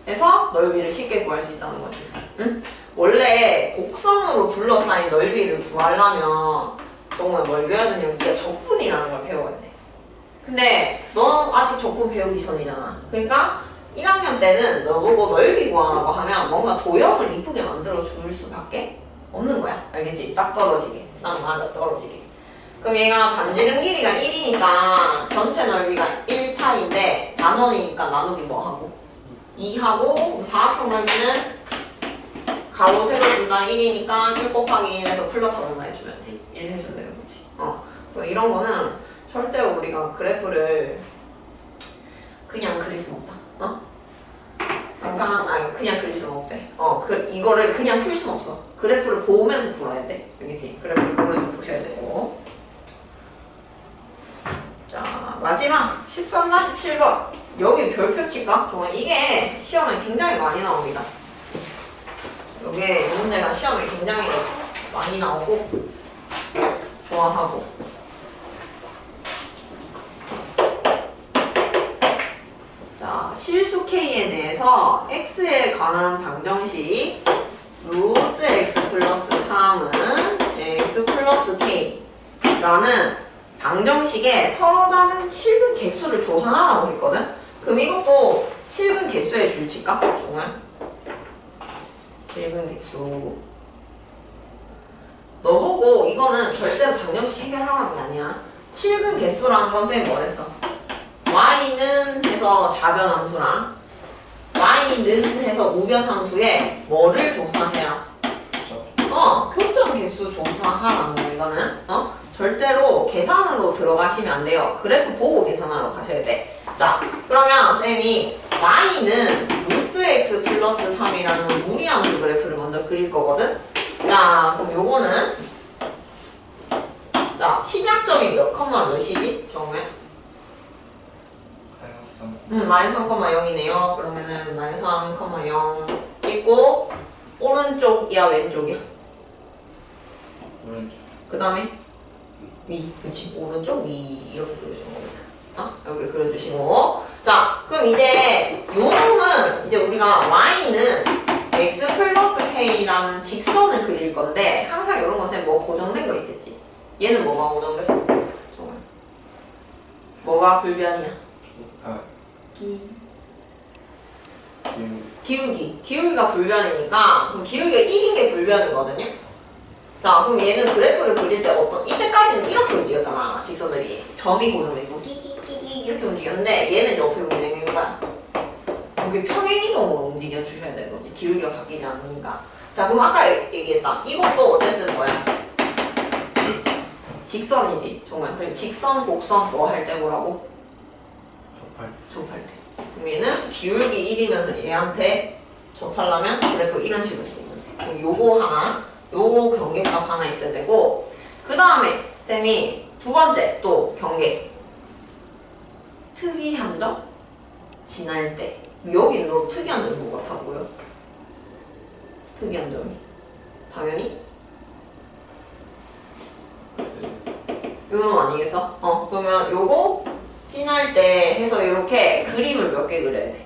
해서 넓이를 쉽게 구할 수 있다는 거지. 응? 원래 곡선으로 둘러싸인 넓이를 구하려면 정말 뭘 배워야 되냐면 네가 적분이라는 걸 배워야 돼. 근데 너 아직 적분 배우기 전이잖아. 그러니까 1학년 때는 너보고 넓이 구하라고 하면 뭔가 도형을 이쁘게 만들어 줄 수밖에 없는 거야. 알겠지? 딱 떨어지게. 딱 맞아 떨어지게. 그럼 얘가 반지름 길이가 1이니까 전체 넓이가 1파인데 반원이니까 나누기 뭐 하고? 2하고 사각형 넓이는 가로 세로 둘 다 1이니까 1 곱하기 1에서 플러스 얼마 해주면 돼? 1 해주면 되는 거지. 이런 거는 절대로 우리가 그래프를 그냥 그릴 수는 없다. 그냥 그릴 수는 없대. 이거를 그냥 풀 수는 없어. 그래프를 보면서 풀어야 돼. 알겠지? 그래프를 보면서 푸셔야 되고. 자, 마지막 13-7번. 여기 별표 칠까? 정말 이게 시험에 굉장히 많이 나옵니다. 이게 문제가 시험에 굉장히 많이 나오고 좋아하고. 자, 실수 k에 대해서 x에 관한 방정식 루트 x 플러스 3은 x 플러스 k라는 방정식에 서로 다른 실근 개수를 조사하라고 했거든? 그럼 이것도 실근 개수의 줄칠까? 정말? 실근 개수. 너보고 이거는 절대로 방정식 해결하라는 게 아니야. 실근 개수라는 것은 뭐랬어? y는 해서 자변함수랑 y는 해서 우변함수에 뭐를 조사해라? 교점 개수 조사하라는 거 이거는. 절대로 계산으로 들어가시면 안 돼요. 그래프 보고 계산하러 가셔야 돼. 자, 그러면 쌤이 y는 루트 x 플러스 3이라는 무리함수 그래프를 먼저 그릴 거거든? 자, 그럼 요거는 교점이 몇 컴마 몇이지? 정우야? 마이너스 3. 마이너스 3,0이네요. 그러면은 마이너스 3,0 있고 오른쪽이야 왼쪽이야? 오른쪽. 그 다음에 위, 그치? 오른쪽 위 이렇게 그려주는 겁니다. 여기 그려주시고 자 그럼 이제 요 놈은 이제 우리가 y는 x 플러스 k라는 직선을 그릴 건데 항상 이런 것에 뭐 고정된 거 있겠지? 얘는 뭐가 고정됐어? 정말 뭐가 불변이야? 아, 기울기가 불변이니까 그럼 기울기가 1인 게 불변이거든요. 자 그럼 얘는 그래프를 그릴 때 어떤 이때까지는 이렇게 움직였잖아. 직선들이 점이 고정되고 끼끼끼끼 이렇게 움직였는데 얘는 이제 어떻게 움직이는 거야? 이게 평행이동으로 움직여 주셔야 되는 거지. 기울기가 바뀌지 않으니까. 자 그럼 아까 얘기했다. 이것도 어쨌든 뭐야? 직선이지. 정말 선생님 직선, 곡선 뭐 할 때 뭐라고? 접할 때. 그럼 얘는 기울기 1이면서 얘한테 접하려면 그래프 이런 식으로 쓰는 거지. 그럼 요거 하나, 요거 경계값 하나 있어야 되고 그 다음에 쌤이 두 번째 또 경계 특이한 점 지날 때 여기 너 특이한 점이 뭐 같아 보여? 특이한 점이 당연히 요놈 아니겠어? 그러면 요거 지날 때 해서 이렇게 그림을 몇 개 그려야 돼?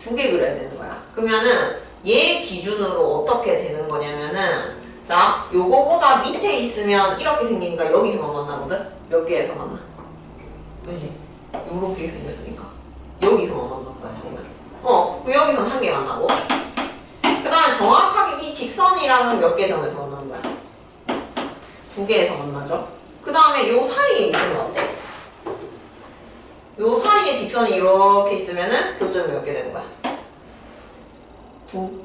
2개 그려야 되는 거야. 그러면은 얘 기준으로 어떻게 되는 거냐면은 자 요거보다 밑에 있으면 이렇게 생기니까 여기서만 만나거든? 몇 개에서 만나? 그지? 요렇게 생겼으니까 여기서만 만날 거야 정말. 그럼 여기서는 한 개 만나고 그 다음에 정확하게 이 직선이랑은 몇 개 점에서 만나는 거야? 2개에서 만나죠? 그 다음에 요 사이에 있으면 어때? 요 사이에 직선이 이렇게 있으면은 교점이 몇 개 되는 거야? 두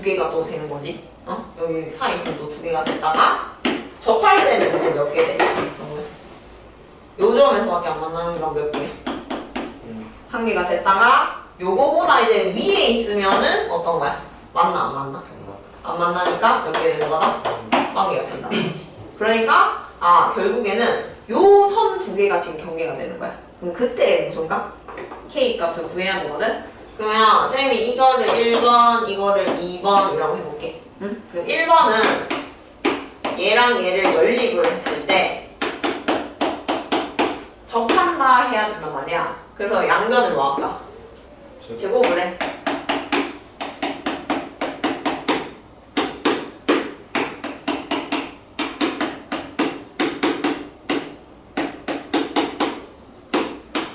개가 또 되는 거지. 여기 사이 있으면 또 2개가 됐다가 접할 때는 이제 몇 개 돼? 요 점에서밖에 안 만나는 건 몇 개? 한 개가 됐다가 요거보다 이제 위에 있으면은 어떤 거야? 만나 안 만나? 안 만나니까 몇 개 되는 거다? 1개가 된다는 거지. 그러니까 결국에는 요 선 2개가 지금 경계가 되는 거야. 그럼 그때 무슨 값? K 값을 구해야 되거든? 그러면 쌤이 이거를 1번, 이거를 2번 이라고 해볼게. 응? 그럼 1번은 얘랑 얘를 연립을 했을 때 접한다 해야 된단 말이야. 그래서 양변을 뭐 할까? 제곱을 해.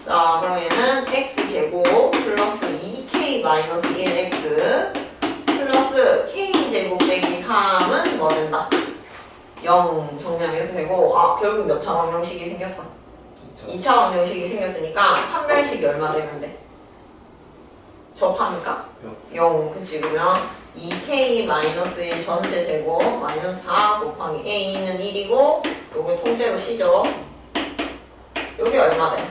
자, 그럼 얘는 x제곱 플러스 2k 마이너스 1x 플러스 k제곱 빼기 3은 뭐 된다? 0 정리하면 이렇게 되고 결국 몇 차 방정식이 생겼어? 2차 방정식이 생겼으니까 판별식이 얼마 되면 돼? 접하니까? 0 그치. 그러면 2k 마이너스 1 전체 제곱 마이너스 4 곱하기 a는 1이고 요게 통째로 c죠. 요게 얼마 돼?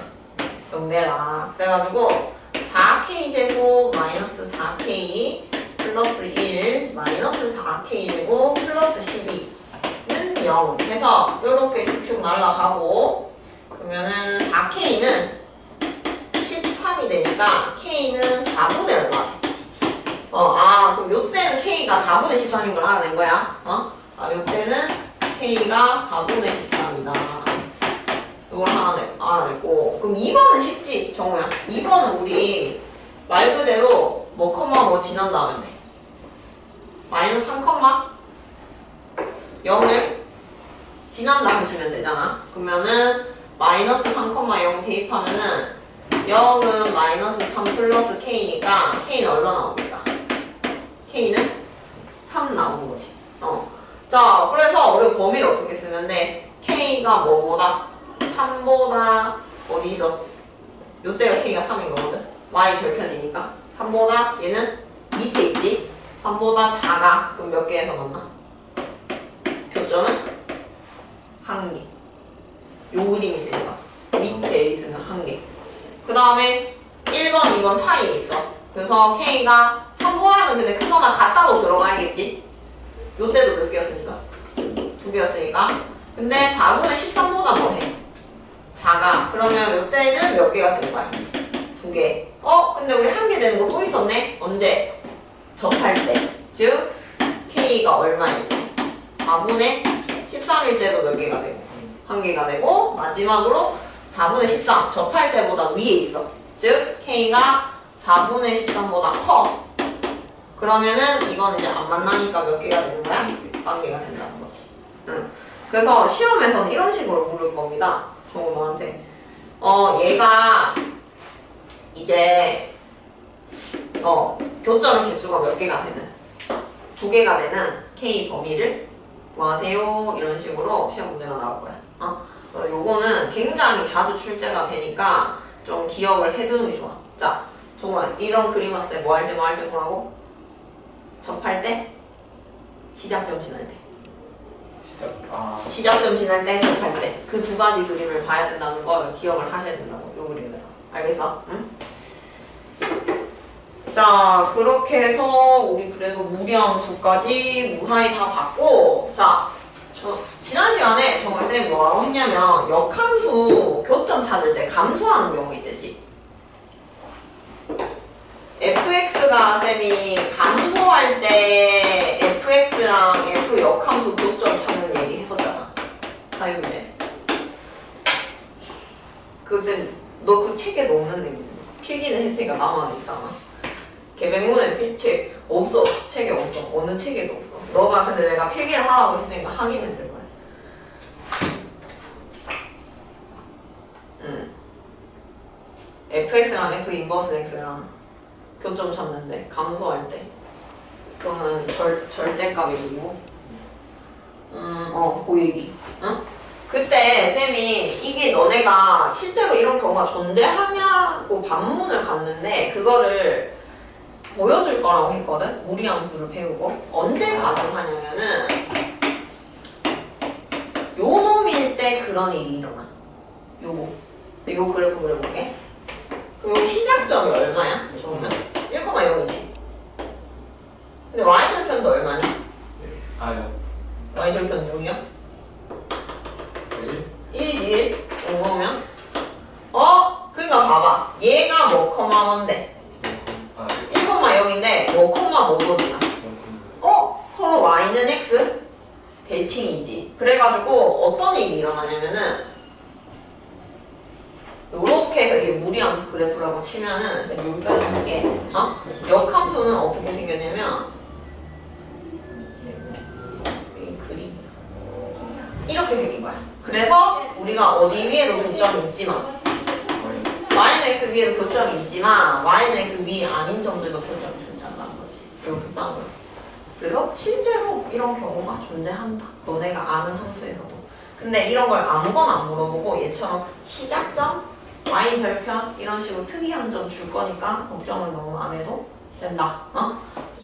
0대라. 그래가지고 4k제곱 마이너스 4k 플러스 1 마이너스 4k제곱 플러스 12는 0 해서 요렇게 쭉쭉 날라가고 그러면은 4k는 13이 되니까 k는 4분의 얼마? 그럼 요때는 k가 4분의 13인 걸 알아낸 거야. 요때는 k가 4분의 13이다. 이걸 하나 알아냈고 그럼 2번은 쉽지 정우야. 2번은 우리 말 그대로 뭐 컴마 뭐 지난 다음에 마이너스 3 컴마 0을 지난다 하시면 되잖아. 그러면은 마이너스 3 컴마 0 대입하면은 0은 마이너스 3 플러스 k니까 k는 얼마 나옵니까? k는 3 나오는 거지. 자 그래서 우리 범위를 어떻게 쓰면 돼? k가 뭐보다? 3보다 어디 있어? 요때가 k가 3인 거거든? y 절편이니까 3보다 얘는 밑에 있지? 3보다 작아. 그럼 몇 개에서 만나? 교점은 1개. 요 그림이 되는 거야. 밑에 있으면 1개. 그 다음에 1번, 2번 사이에 있어. 그래서 k가 3보다는 근데 크거나 같다고 들어가야겠지? 요때도 몇 개였으니까? 2개였으니까 근데 4분의 13보다 뭐해? 작아. 그러면 이때는 몇 개가 되는 거야? 2개. 근데 우리 1개 되는 거 또 있었네? 언제? 접할 때. 즉 K가 얼마일 때? 4분의 13일 때도 몇 개가 되고? 1개가 되고, 마지막으로 4분의 13 접할 때보다 위에 있어. 즉 K가 4분의 13보다 커. 그러면은 이건 이제 안 만나니까 몇 개가 되는 거야? 1개가 된다는 거지. 그래서 시험에서는 이런 식으로 물을 겁니다. 정우 너한테. 얘가 이제 교점의 개수가 몇 개가 되는, 2개가 되는 K 범위를 구하세요. 이런 식으로 시험 문제가 나올 거야. 그래서 요거는 굉장히 자주 출제가 되니까 좀 기억을 해두는 게 좋아. 자, 정말 이런 그림 왔을 때 뭐 할 때 뭐라고? 접할 때? 시작점 지날 때. 시작점 지날 때, 접할 때. 그 2가지 그림을 봐야 된다는 걸 기억을 하셔야 된다고, 요 그림에서. 알겠어? 응? 자, 그렇게 해서 우리 그래도 무리함 2까지 무사히 다 봤고, 자, 지난 시간에 정말 쌤이 뭐라고 했냐면 역함수 교점 찾을 때 감소하는 경우 있듯이 fx가 쌤이 감소할 때 fx랑 f 역함수 교점 찾는 얘기 했었잖아. 사유미래. 쌤, 너 그 책에도 없는데 필기는 했으니까 나만 있다나. 개백문에 책 없어. 책에 없어. 어느 책에도 없어. 너가 근데 내가 필기를 하라고 했으니까 하긴 했을 거야. fx랑 f 인버스 x랑 교점 찾는데 감소할 때 그거는 절대값이고 그 얘기. 응? 그때 쌤이 이게 너네가 실제로 이런 경우가 존재하냐고 반문을 갔는데 그거를 보여줄 거라고 했거든? 무리함수를 배우고. 언제 가능하냐면은 요 놈일 때 그런 일이 일어나. 요거. 요 그래프 그려볼게. 그럼 여기 시작점이 얼마야? 저러면 1,0이지. 근데 y절편도 얼마니? y절편 0이야? 1이지 1. 이거면 그러니까 봐봐. 얘가 뭐 컴마 뭔데? 1,0인데 뭐 컴마 뭐로이나? 서로 y는 x 대칭이지. 그래가지고 어떤 일이 일어나냐면은 요렇게 해서 이게 무리함수 그래프라고 치면은 여기까지 할게. 역함수는 어떻게 생겼냐면 이 그림 이렇게 생긴 거야. 그래서 우리가 어디 위에도 교점이 있지만 y는 x 위에도 교점이 있지만 y는 x 위 아닌 점들도 교점이 존재한다는 거지. 이렇게 싸운 거야. 그래서 실제로 이런 경우가 존재한다. 너네가 아는 함수에서도. 근데 이런 걸 아무거나 안 물어보고 얘처럼 시작점, y절편 이런 식으로 특이한 점 줄 거니까 걱정을 너무 안 해도 된다.